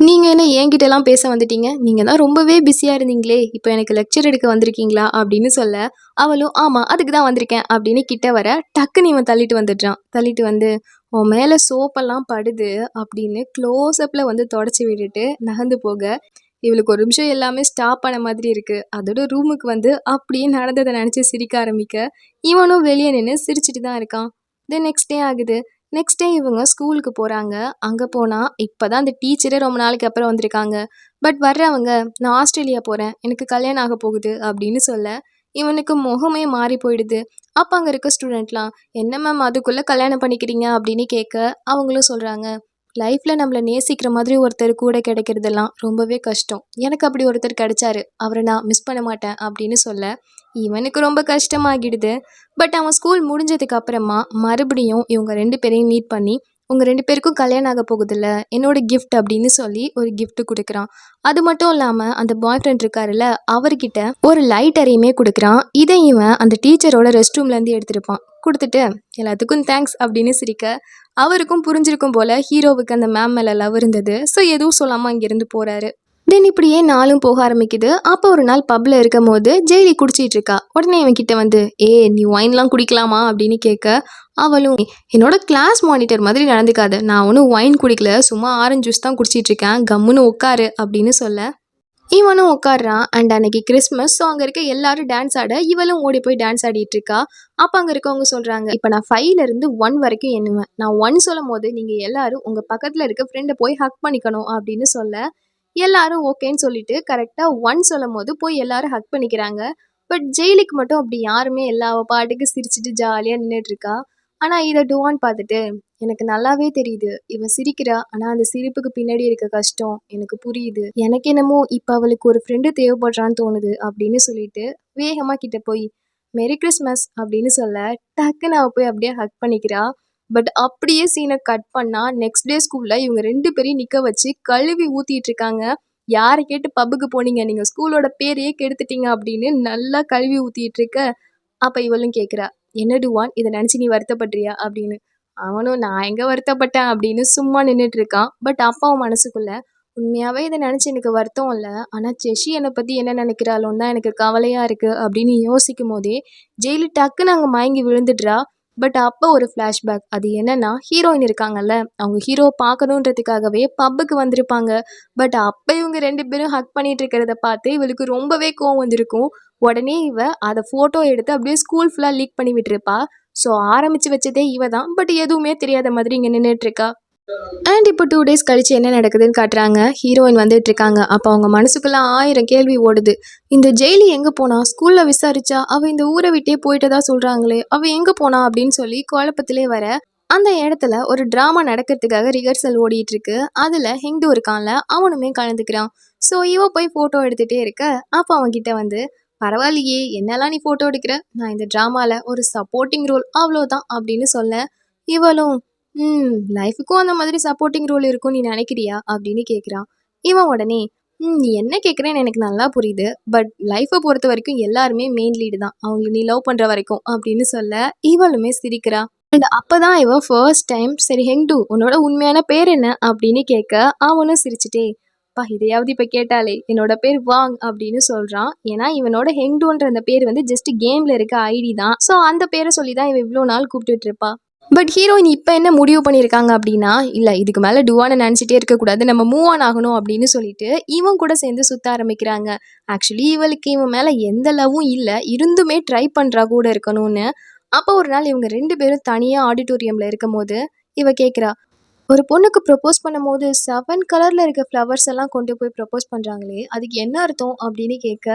நீங்க என்ன என்கிட்டலாம் பேச வந்துட்டீங்க? நீங்க தான் ரொம்பவே பிஸியா இருந்தீங்களே! இப்ப எனக்கு லெக்சர் எடுக்க வந்திருக்கீங்களா? அப்படின்னு சொல்ல, அவளும் ஆமா அதுக்கு தான் வந்திருக்கேன் அப்படின்னு கிட்ட வர, டக்குன்னு இவன் தள்ளிட்டு வந்துடுறான். தள்ளிட்டு வந்து, "உன் மேல சோப்பெல்லாம் படுது" அப்படின்னு க்ளோஸ் அப்ல வந்து தொடச்சு விட்டுட்டு நகர்ந்து போக, இவளுக்கு ஒரு நிமிஷம் எல்லாமே ஸ்டாப் ஆன மாதிரி இருக்கு. அதோட ரூமுக்கு வந்து அப்படியே நடந்தத நெனச்சு சிரிக்க ஆரம்பிக்க, இவனும் வெளிய நின்னு சிரிச்சுட்டு தான் இருக்கான். தென் நெக்ஸ்ட் டே ஆகுது. நெக்ஸ்ட் டே இவங்க ஸ்கூலுக்கு போறாங்க. அங்க போனா, இப்பதான் அந்த டீச்சரே ரொம்ப நாளைக்கு அப்புறம் வந்திருக்காங்க. பட் வர்றவங்க, "நான் ஆஸ்திரேலியா போறேன். எனக்கு கல்யாணம் ஆக போகுது" அப்படின்னு சொல்ல, இவனுக்கு முகமே மாறி போயிடுது. அப்ப அங்க இருக்க ஸ்டூடெண்ட்லாம், "என்ன மேம் அதுக்குள்ள கல்யாணம் பண்ணிக்கிறீங்க?" அப்படின்னு கேட்க, அவங்களும் சொல்றாங்க, "லைஃப்ல நம்மள நேசிக்கிற மாதிரி ஒருத்தர் கூட கிடைக்கிறதெல்லாம் ரொம்பவே கஷ்டம். எனக்கு அப்படி ஒருத்தர் கிடைச்சாரு. அவர நான் மிஸ் பண்ண மாட்டேன்" அப்படின்னு சொல்ல, இவனுக்கு ரொம்ப கஷ்டமாகிடுது. பட் அவன் ஸ்கூல் முடிஞ்சதுக்கு அப்புறமா மறுபடியும் இவங்க 2 பேரையும் மீட் பண்ணி, "உங்க 2 பேருக்கும் கல்யாணம் ஆக போகுதுல்ல, என்னோட கிஃப்ட்" அப்படின்னு சொல்லி ஒரு கிஃப்ட் குடுக்குறான். அது மட்டும் இல்லாம அந்த பாய் ஃப்ரெண்ட் இருக்காருல்ல, அவர்கிட்ட ஒரு லைட்டரையுமே குடுக்குறான். இத இவன் அந்த டீச்சரோட ரெஸ்ட் ரூம்லேருந்து எடுத்திருப்பான். குடுத்துட்டு, "எல்லாத்துக்கும் தேங்க்ஸ்" அப்படின்னு சிரிக்க, அவருக்கும் புரிஞ்சிருக்கும் போல ஹீரோவுக்கு அந்த மேம் மேல லவ் இருந்தது. ஸோ எதுவும் சொல்லாம அங்கிருந்து போறாரு. தென் இப்படியே நாளும் போக ஆரம்பிக்குது. அப்போ ஒரு நாள் பப்ல இருக்கும்போது ஜெய்லி குடிச்சிட்டு இருக்கா. உடனே இவன் கிட்ட வந்து, நீ ஒயின்லாம் குடிக்கலாமா அப்படின்னு கேட்க, அவளும், என்னோட கிளாஸ் மானிட்டர் மாதிரி நடந்துக்காத, நான் ஒன்றும் ஒயின் குடிக்கல, சும்மா ஆரஞ்சு ஜூஸ் தான் குடிச்சிட்டு இருக்கேன், கம்முன்னு உட்காரு அப்படின்னு சொல்ல, இவனும் உட்கார்றான். அண்ட் அன்னைக்கு கிறிஸ்மஸ். ஸோ அங்கே இருக்க எல்லாரும் டான்ஸ் ஆட இவளும் ஓடி போய் டான்ஸ் ஆடிட்டு இருக்கா. அப்போ அங்கே இருக்கவங்க சொல்கிறாங்க, இப்போ நான் 5லேருந்து 1 வரைக்கும் எண்ணுவேன். நான் 1 சொல்லும் போது நீங்கள் எல்லாரும் உங்கள் பக்கத்தில் இருக்க ஃப்ரெண்டை போய் ஹக் பண்ணிக்கணும் அப்படின்னு சொல்ல, எல்லாரும் ஓகேன்னு சொல்லிட்டு கரெக்டாக 1 சொல்லும் போது போய் எல்லாரும் ஹக் பண்ணிக்கிறாங்க. பட் ஜெயிலுக்கு மட்டும் அப்படி யாருமே இல்ல. அவள் பாட்டுக்கு சிரிச்சிட்டு ஜாலியாக நின்றுட்டு இருக்கா. ஆனால் இதை டுவான் பார்த்துட்டு, எனக்கு நல்லாவே தெரியுது இவ சிரிக்கிறா, ஆனா அந்த சிரிப்புக்கு பின்னாடி இருக்க கஷ்டம் எனக்கு புரியுது. எனக்கு என்னமோ இப்ப அவளுக்கு ஒரு ஃப்ரெண்டு தேவைப்படுறான்னு தோணுது அப்படின்னு சொல்லிட்டு வேகமா கிட்ட போய் மேரி கிறிஸ்மஸ் அப்படின்னு சொல்ல, டக்குன்னு அவ போய் அப்படியே ஹக் பண்ணிக்கிறா. பட் அப்படியே சீனை கட் பண்ணா நெக்ஸ்ட் டே ஸ்கூல்ல இவங்க 2 பேரையும் நிக்க வச்சு கழுவி ஊத்திட்டு இருக்காங்க. யாரை கேட்டு பப்புக்கு போனீங்க, நீங்க ஸ்கூலோட பேரையே கெடுத்துட்டீங்க அப்படின்னு நல்லா கழுவி ஊத்திட்டு இருக்க. அப்ப இவளும் கேக்குறா, என்ன டுவான், இதை நினைச்சு நீ வருத்தப்படுறியா அப்படின்னு. அவனும், நான் எங்க வருத்தப்பட்டேன் அப்படின்னு சும்மா நின்றுட்டு இருக்கான். பட் அப்பாவும் மனசுக்குள்ள, உண்மையாவே இதை நினைச்சு எனக்கு வருத்தம் இல்லை, ஆனா செஷி என்னை பத்தி என்ன நினைக்கிறாளோன்னு தான் எனக்கு கவலையா இருக்கு அப்படின்னு யோசிக்கும் போதே ஜெயிலு டக்குன்னு அங்க மயங்கி விழுந்துடுறா. பட் அப்போ ஒரு ஃப்ளாஷ்பேக். அது என்னன்னா, ஹீரோயின் இருக்காங்கல்ல, அவங்க ஹீரோ பார்க்கணுன்றதுக்காகவே பப்புக்கு வந்திருப்பாங்க. பட் அப்ப இவங்க 2 பேரும் ஹக் பண்ணிட்டு இருக்கிறத பார்த்து இவளுக்கு ரொம்பவே கோவம் வந்திருக்கும். உடனே இவ அதை ஃபோட்டோ எடுத்து அப்படியே ஸ்கூல் ஃபுல்லாக லீக் பண்ணி விட்டுருப்பா. ஸோ ஆரம்பிச்சு வச்சதே இவ தான். பட் எதுவுமே தெரியாத மாதிரி இங்கே நின்றுட்டு இருக்கா. அண்ட் இப்போ 2 டேஸ் கழிச்சு என்ன நடக்குதுன்னு காட்டுறாங்க. ஹீரோயின் வந்துட்டு இருக்காங்க. அப்போ அவங்க மனசுக்குள்ள 1000 கேள்வி ஓடுது. இந்த ஜெயிலி எங்கே போனா, ஸ்கூலில் விசாரிச்சா அவள் இந்த ஊரை விட்டே போயிட்டதா சொல்கிறாங்களே, அவள் எங்கே போனா அப்படின்னு சொல்லி குழப்பத்திலே வர, அந்த இடத்துல ஒரு ட்ராமா நடக்கிறதுக்காக ரிஹர்சல் ஓடிட்டு இருக்கு. அதில் ஹிந்து இருக்கான்ல, அவனுமே கலந்துக்கிறான். ஸோ இவ போய் ஃபோட்டோ எடுத்துகிட்டே இருக்க, அப்போ அவன்கிட்ட வந்து, பரவாயில்லையே என்னெல்லாம் நீ ஃபோட்டோ எடுக்கிற, நான் இந்த ட்ராமாவில் ஒரு சப்போர்ட்டிங் ரோல் அவ்வளோதான் அப்படின்னு சொல்ல, இவளும், லைஃபுக்கும் அந்த மாதிரி சப்போர்ட்டிங் ரோல் இருக்கும் நீ நினைக்கிறியா அப்படின்னு கேட்குறான். இவன் உடனே, நீ என்ன கேட்குறேன்னு எனக்கு நல்லா புரியுது, பட் லைஃப்பை பொறுத்த வரைக்கும் எல்லாருமே மெயின் லீடு தான், அவங்களை நீ லவ் பண்ணுற வரைக்கும் அப்படின்னு சொல்ல, இவளுமே சிரிக்கிறா. அண்ட் அப்பதான் இவன் ஃபர்ஸ்ட் டைம், சரி ஹெங்டு உன்னோட உண்மையான பேர் என்ன அப்படின்னு கேட்க, அவனும் சிரிச்சுட்டே, பா இதையாவது இப்போ கேட்டாலே, என்னோட பேர் வாங் அப்படின்னு சொல்கிறான். ஏன்னா இவனோட ஹெங்டுன்ற அந்த பேர் வந்து ஜஸ்ட் கேமில் இருக்க ஐடி தான். ஸோ அந்த பேரை சொல்லி தான் இவன் இவ்வளோ நாள் கூப்பிட்டுட்டு இருப்பா. பட் ஹீரோயின் இப்போ என்ன முடிவு பண்ணியிருக்காங்க அப்படின்னா, இல்லை இதுக்கு மேலே டுவானை நினச்சிட்டே இருக்கக்கூடாது, நம்ம மூவ் ஆன் ஆகணும் அப்படின்னு சொல்லிட்டு இவன் கூட சேர்ந்து சுற்ற ஆரம்பிக்கிறாங்க. ஆக்சுவலி இவளுக்கு இவன் மேலே எந்த லவ்வும் இல்லை, இருந்துமே ட்ரை பண்ணுறா கூட இருக்கணும்னு. அப்போ ஒரு நாள் இவங்க 2 பேரும் தனியாக ஆடிட்டோரியமில் இருக்கும் போது இவ கேட்குறா, ஒரு பொண்ணுக்கு ப்ரப்போஸ் பண்ணும்போது 7 கலரில் இருக்க ஃப்ளவர்ஸ் எல்லாம் கொண்டு போய் ப்ரப்போஸ் பண்ணுறாங்களே, அதுக்கு என்ன அர்த்தம் அப்படின்னு கேட்க,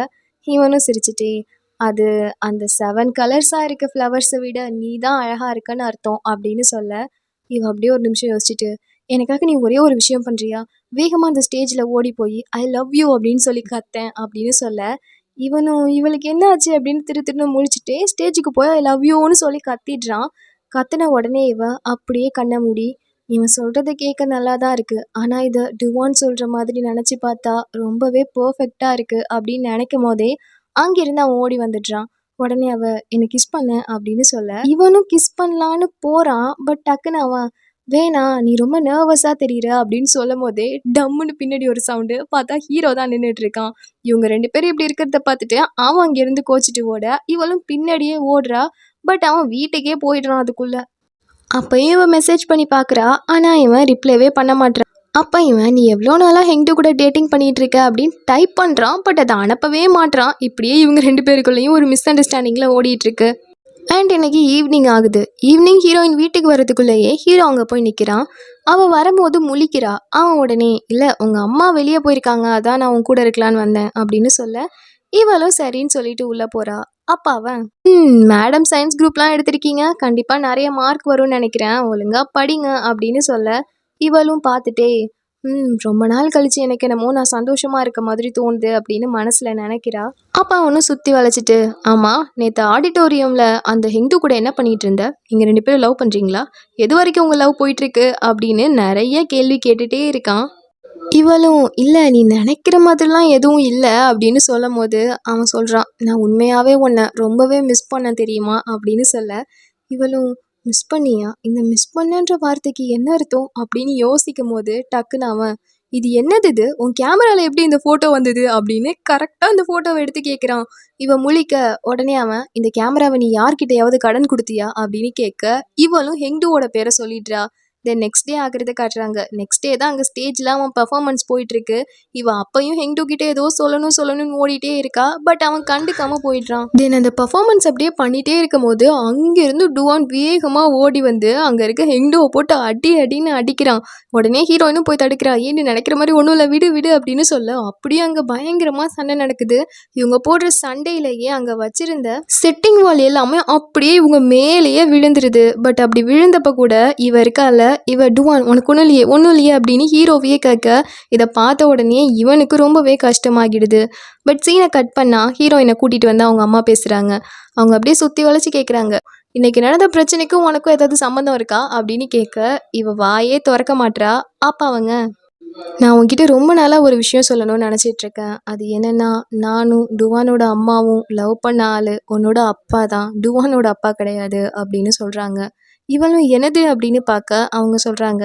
இவனும் சிரிச்சிட்டே, அது அந்த 7 கலர்ஸாக இருக்க ஃப்ளவர்ஸை விட நீ தான் அழகாக இருக்கன்னு அர்த்தம் அப்படின்னு சொல்ல, இவ அப்படியே ஒரு நிமிஷம் யோசிச்சுட்டு, எனக்காக நீ ஒரே ஒரு விஷயம் பண்ணுறியா, வேகமாக அந்த ஸ்டேஜில் ஓடி போய் ஐ லவ் யூ அப்படின்னு சொல்லி கத்தேன் அப்படின்னு சொல்ல, இவனும் இவளுக்கு என்ன ஆச்சு அப்படின்னு திரு திருன்னு முழிச்சுட்டே ஸ்டேஜுக்கு போய் ஐ லவ் யூன்னு சொல்லி கத்திடுறான். கத்தின உடனே இவ அப்படியே கண்ணை மூடி, இவன் சொல்கிறத கேட்க நல்லா தான் இருக்குது, ஆனால் இதை டுவான் சொல்கிற மாதிரி நினச்சி பார்த்தா ரொம்பவே பர்ஃபெக்டாக இருக்குது அப்படின்னு நினைக்கும் போதே அங்கிருந்து அவன் ஓடி வந்துடுறான். உடனே அவ, என்னை கிஸ் பண்ண அப்படின்னு சொல்ல, இவனும் கிஸ் பண்ணலான்னு போறான். பட் டக்குன்னு அவன், வேணாம் நீ ரொம்ப நர்வஸாக தெரியுற அப்படின்னு சொல்லும் போதே டம்முன்னு பின்னாடி ஒரு சவுண்டு பார்த்தா ஹீரோ தான் நின்றுட்டு இருக்கான். இவங்க 2 பேரும் இப்படி இருக்கிறத பார்த்துட்டு அவன் அங்கேருந்து கோச்சிட்டு ஓட இவளும் பின்னாடியே ஓடுறா. பட் அவன் வீட்டுக்கே போயிடுறான் அதுக்குள்ள. அப்பயும் இவன் மெசேஜ் பண்ணி பார்க்குறா. ஆனால் இவன் ரிப்ளைவே பண்ண மாட்றான். அப்போ இவன் நீ எவ்வளோ நாளாக ஹெங்டு கூட டேட்டிங் பண்ணிட்டு இருக்க அப்படின்னு டைப் பண்ணுறான். பட் அதை அனுப்பவே மாட்றான். இப்படியே இவங்க 2 பேருக்குள்ளேயும் ஒரு மிஸ் அண்டர்ஸ்டாண்டிங்கில் ஓடிட்டு இருக்கு. அண்ட் இன்னைக்கு ஈவினிங் ஆகுது. ஈவினிங் ஹீரோயின் வீட்டுக்கு வரதுக்குள்ளேயே ஹீரோ அங்கே போய் நிற்கிறான். அவள் வரும்போது முழிக்கிறா. அவன் உடனே இல்லை உங்கள் அம்மா வெளியே போயிருக்காங்க, அதான் நான் உன் கூட இருக்கலான்னு வந்தேன் அப்படின்னு சொல்ல இவளும் சரின்னு சொல்லிட்டு உள்ளே போறா. அப்பா அவன் மேடம் சயின்ஸ் குரூப்லாம் எடுத்திருக்கீங்க, கண்டிப்பாக நிறைய மார்க் வரும்னு நினைக்கிறேன், ஒழுங்கா படிங்க அப்படின்னு சொல்ல இவளும் பார்த்துட்டே ரொம்ப நாள் கழிச்சு எனக்கு என்னமோ நான் சந்தோஷமா இருக்க மாதிரி தோணுது அப்படின்னு மனசுல நினைக்கிறா. அப்பா அவனும் சுத்தி வளைச்சிட்டு ஆமா நேற்று ஆடிட்டோரியம்ல அந்த ஹிந்து கூட என்ன பண்ணிட்டு இருந்த, நீங்க 2 பேரும் லவ் பண்றீங்களா, எது வரைக்கும் உங்க லவ் போயிட்டு இருக்கு அப்படின்னு நிறைய கேள்வி கேட்டுட்டே இருக்கான். இவளும் இல்லை நீ நினைக்கிற மாதிரிலாம் எதுவும் இல்லை அப்படின்னு சொல்லும் போது அவன் சொல்கிறான் நான் உண்மையாகவே உன்னை ரொம்பவே மிஸ் பண்ண தெரியுமா அப்படின்னு சொல்ல இவளும் மிஸ் பண்ணியா, இந்த மிஸ் பண்ணன்ற வார்த்தைக்கு என்ன அர்த்தம் அப்படின்னு யோசிக்கும் போது டக்குன்னு அவன் இது என்னது, இது உன் கேமராவில் எப்படி இந்த ஃபோட்டோ வந்தது அப்படின்னு கரெக்டாக இந்த ஃபோட்டோவை எடுத்து கேட்குறான். இவன் முழிக்க உடனே அவன் இந்த கேமராவை நீ யார்கிட்டையாவது கடன் கொடுத்தியா அப்படின்னு கேட்க இவளும் ஹெங்டுவோட பேரை சொல்லிடுறா. தென் நெக்ஸ்ட் டே ஆகிறத காட்டுறாங்க. நெக்ஸ்ட் டே தான் அங்கே ஸ்டேஜில் அவன் பர்ஃபார்மன்ஸ் போயிட்டுருக்கு. இவன் அப்பையும் ஹெங்டு கிட்டே ஏதோ சொல்லணும்னு ஓடிட்டே இருக்கா. பட் அவன் கண்டுக்காமல் போயிடுறான். தென் அந்த பர்ஃபார்மன்ஸ் அப்படியே பண்ணிகிட்டே இருக்கும் போது அங்கேருந்து டுவான் வேகமாக ஓடி வந்து அங்கே இருக்க ஹெங்டுவை போட்டு அடின்னு அடிக்கிறான். உடனே ஹீரோயினும் போய் தடுக்கிறா. ஏன்னு நினைக்கிற மாதிரி ஒன்றும் இல்லை, விடு விடு அப்படின்னு சொல்ல அப்படியே அங்கே பயங்கரமாக சண்டை நடக்குது. இவங்க போடுற சண்டையிலேயே அங்கே வச்சிருந்த செட்டிங் வால் எல்லாமே அப்படியே இவங்க மேலேயே விழுந்துருது. பட் அப்படி விழுந்தப்ப கூட இவ இருக்கால இவ டுவான் உனக்கு ஒன்றும் இல்லையே அப்படின்னு ஹீரோவையே கேட்க இதை பார்த்த உடனே இவனுக்கு ரொம்பவே கஷ்டமாகிடுது. பட் சீனை கட் பண்ணால் ஹீரோயினை கூட்டிகிட்டு வந்து அவங்க அம்மா பேசுகிறாங்க. அவங்க அப்படியே சுற்றி வளைச்சி கேட்குறாங்க இன்னைக்கு நடந்த பிரச்சனைக்கும் உனக்கும் ஏதாவது சம்மந்தம் இருக்கா அப்படின்னு கேட்க இவ வாயே திறக்க மாட்றா. அப்பா அவங்க நான் உன்கிட்ட ரொம்ப நாளாக ஒரு விஷயம் சொல்லணும்னு நினச்சிட்ருக்கேன். அது என்னென்னா நானும் டுவானோட அம்மாவும் லவ் பண்ண ஆள் உன்னோட அப்பா தான், டுவானோட அப்பா கிடையாது அப்படின்னு சொல்கிறாங்க. இவளும் எனது அப்படின்னு பார்க்க அவங்க சொல்கிறாங்க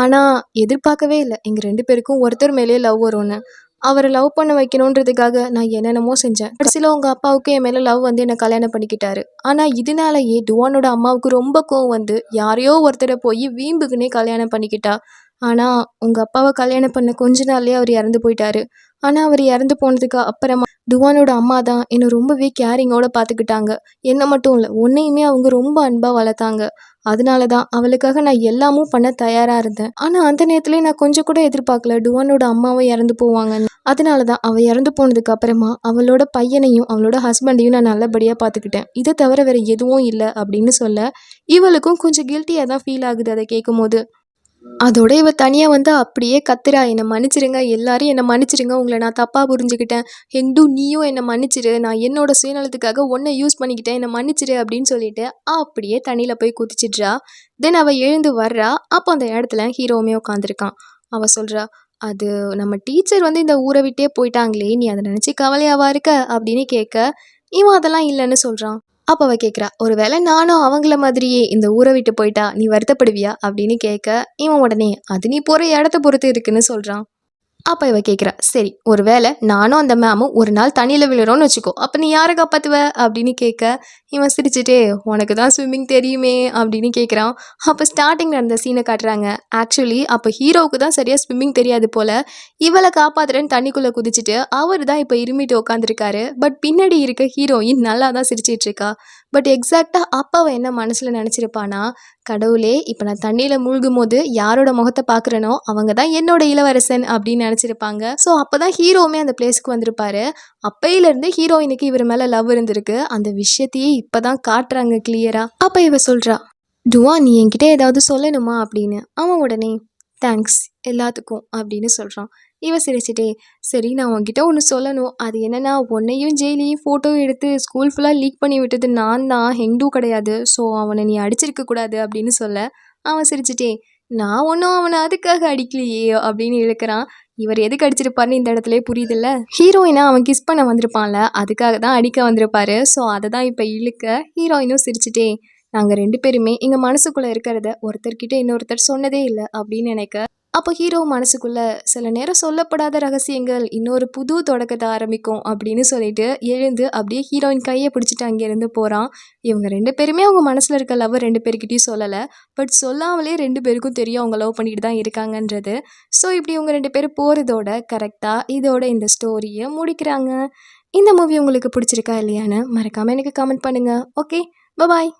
ஆனால் எதிர்பார்க்கவே இல்லை எங்கள் 2 பேருக்கும் ஒருத்தர் மேலேயே லவ் வரும்னு. அவரை லவ் பண்ண வைக்கணுன்றதுக்காக நான் என்னென்னமோ செஞ்சேன். கடைசியில் உங்கள் அப்பாவுக்கு என் மேலே லவ் வந்து என்னை கல்யாணம் பண்ணிக்கிட்டாரு. ஆனால் இதனாலேயே டுவானோட அம்மாவுக்கு ரொம்ப கோவம் வந்து யாரையோ ஒருத்தரை போய் வீம்புக்குன்னே கல்யாணம் பண்ணிக்கிட்டா. ஆனால் உங்கள் அப்பாவை கல்யாணம் பண்ண கொஞ்ச நாள்லேயே அவர் இறந்து போயிட்டாரு. ஆனால் அவர் இறந்து போனதுக்கு அப்புறமா டுவானோட அம்மா தான் என்னை ரொம்பவே கேரிங்கோட பார்த்துக்கிட்டாங்க. என்னை மட்டும் இல்லை உன்னையுமே அவங்க ரொம்ப அன்பாக வளர்த்தாங்க. அதனால தான் அவளுக்காக நான் எல்லாமும் பண்ண தயாராக இருந்தேன். ஆனால் அந்த நேரத்துலேயே நான் கொஞ்சம் கூட எதிர்பார்க்கல டுவானோட அம்மாவை இறந்து போவாங்கன்னு. அதனால தான் அவள் இறந்து போனதுக்கு அப்புறமா அவளோட பையனையும் அவளோட ஹஸ்பண்டையும் நான் நல்லபடியாக பார்த்துக்கிட்டேன். இதை தவிர வேறு எதுவும் இல்லை அப்படின்னு சொல்ல இவளுக்கும் கொஞ்சம் கில்ட்டியாக தான் ஃபீல் ஆகுது அதை கேட்கும் போது. அதோட இவ தனியாக வந்து அப்படியே கத்துறா என்னை மன்னிச்சிருங்க, எல்லாரும் என்னை மன்னிச்சிருங்க, உங்களை நான் தப்பாக புரிஞ்சுக்கிட்டேன், ஹெங்டு நீயும் என்னை மன்னிச்சிரு, நான் என்னோட சுயநலத்துக்காக ஒன்றை யூஸ் பண்ணிக்கிட்டேன், என்னை மன்னிச்சிரு அப்படின்னு சொல்லிட்டு அப்படியே தண்ணியில் போய் குதிச்சிட்றா. தென் அவள் எழுந்து வர்றா. அப்போ அந்த இடத்துல ஹீரோவுமே உட்காந்துருக்கான். அவள் சொல்கிறா அது நம்ம டீச்சர் வந்து இந்த ஊரை விட்டே போயிட்டாங்களே, நீ அதை நினச்சி கவலையாவா இருக்க அப்படின்னு கேட்க இவன் அதெல்லாம் இல்லைன்னு சொல்கிறான். அப்போ அவள் கேட்குறா ஒருவேளை நானும் அவங்கள மாதிரியே இந்த ஊரை விட்டு போயிட்டா நீ வருத்தப்படுவியா அப்படின்னு கேட்க இவன் உடனே அது நீ போகிற இடத்த பொறுத்து இருக்குன்னு சொல்கிறான். அப்போ இவ கேட்குறா சரி ஒருவேளை நானும் அந்த மேமும் ஒரு நாள் தண்ணியில் விழுறோன்னு வச்சுக்கோ, அப்போ நீ யாரை காப்பாற்றுவ அப்படின்னு கேட்க இவன் சிரிச்சுட்டே உனக்கு தான் ஸ்விம்மிங் தெரியுமே அப்படின்னு கேட்குறான். அப்போ ஸ்டார்டிங் நடந்த சீனை காட்டுறாங்க. ஆக்சுவலி அப்போ ஹீரோவுக்கு தான் சரியாக ஸ்விம்மிங் தெரியாது போல். இவளை காப்பாற்றுறேன்னு தண்ணிக்குள்ளே குதிச்சுட்டு அவர் தான் இப்போ இருமிட்டு உட்காந்துருக்காரு. பட் பின்னாடி இருக்க ஹீரோயின் நல்லா தான் சிரிச்சிட்டு இருக்கா. பட் எக்ஸாக்டாக அப்போ அவள் என்ன மனசில் நினச்சிருப்பானா கடவுளே இப்போ நான் தண்ணியில் மூழ்கும் போது யாரோட முகத்தை பார்க்குறேனோ அவங்க தான் என்னோட இளவரசன் அப்படின்னு நினச்சிருப்பாங்க. ஸோ அப்போ தான் ஹீரோவுமே அந்த பிளேஸ்க்கு வந்திருப்பாரு. அப்பையிலேருந்து ஹீரோயினுக்கு இவர் மேலே லவ் இருந்திருக்கு. அந்த விஷயத்தையே இப்போ தான் காட்டுறாங்க கிளியராக. அப்போ இவ சொல்கிறா டுவா நீ என்கிட்ட ஏதாவது சொல்லணுமா அப்படின்னு. அவன் உடனே தேங்க்ஸ் எல்லாத்துக்கும் அப்படின்னு சொல்கிறான். இவ சிரிச்சிட்டே சரி நான் உன்கிட்ட ஒன்று சொல்லணும், அது என்னென்னா உன்னையும் ஜெயிலையும் ஃபோட்டோ எடுத்து ஸ்கூல் ஃபுல்லாக லீக் பண்ணி விட்டது நான் தான், ஹெங்டு கிடையாது, ஸோ அவனை நீ அடிச்சிருக்க கூடாது அப்படின்னு சொல்ல அவன் சிரிச்சிட்டே நான் ஒன்றும் அவனை அதுக்காக அடிக்கலையே அப்படின்னு இழுக்கிறான். இவர் எதுக்கு அடிச்சிருப்பாருன்னு இந்த இடத்துல புரியுதில்ல. ஹீரோயினை அவன் கிஸ் பண்ண வந்திருப்பான்ல, அதுக்காக தான் அடிக்க வந்திருப்பாரு. ஸோ அதை தான் இப்போ இழுக்க ஹீரோயினும் சிரிச்சிட்டே நாங்கள் 2 பேருமே எங்கள் மனசுக்குள்ளே இருக்கிறத ஒருத்தர்கிட்ட இன்னொருத்தர் சொன்னதே இல்லை அப்படின்னு நினைக்க, அப்போ ஹீரோ மனசுக்குள்ள சில நேரம் சொல்லப்படாத ரகசியங்கள் இன்னொரு புது தொடக்கத்தை ஆரம்பிக்கும் அப்படின்னு சொல்லிட்டு எழுந்து அப்படியே ஹீரோயின் கையை பிடிச்சிட்டு அங்கேருந்து போகிறான். இவங்க 2 பேருமே அவங்க மனசில் இருக்க லவ் 2 பேர்கிட்டயும் சொல்லலை. பட் சொல்லாமலே 2 பேருக்கும் தெரியும் அவங்க லவ் பண்ணிட்டு தான் இருக்காங்கன்றது. ஸோ இப்படி இவங்க 2 பேரும் போகிறதோட கரெக்டாக இதோட இந்த ஸ்டோரியை முடிக்கிறாங்க. இந்த மூவி உங்களுக்கு பிடிச்சிருக்கா இல்லையான்னு மறக்காமல் எனக்கு கமெண்ட் பண்ணுங்கள். Okay, bye bye.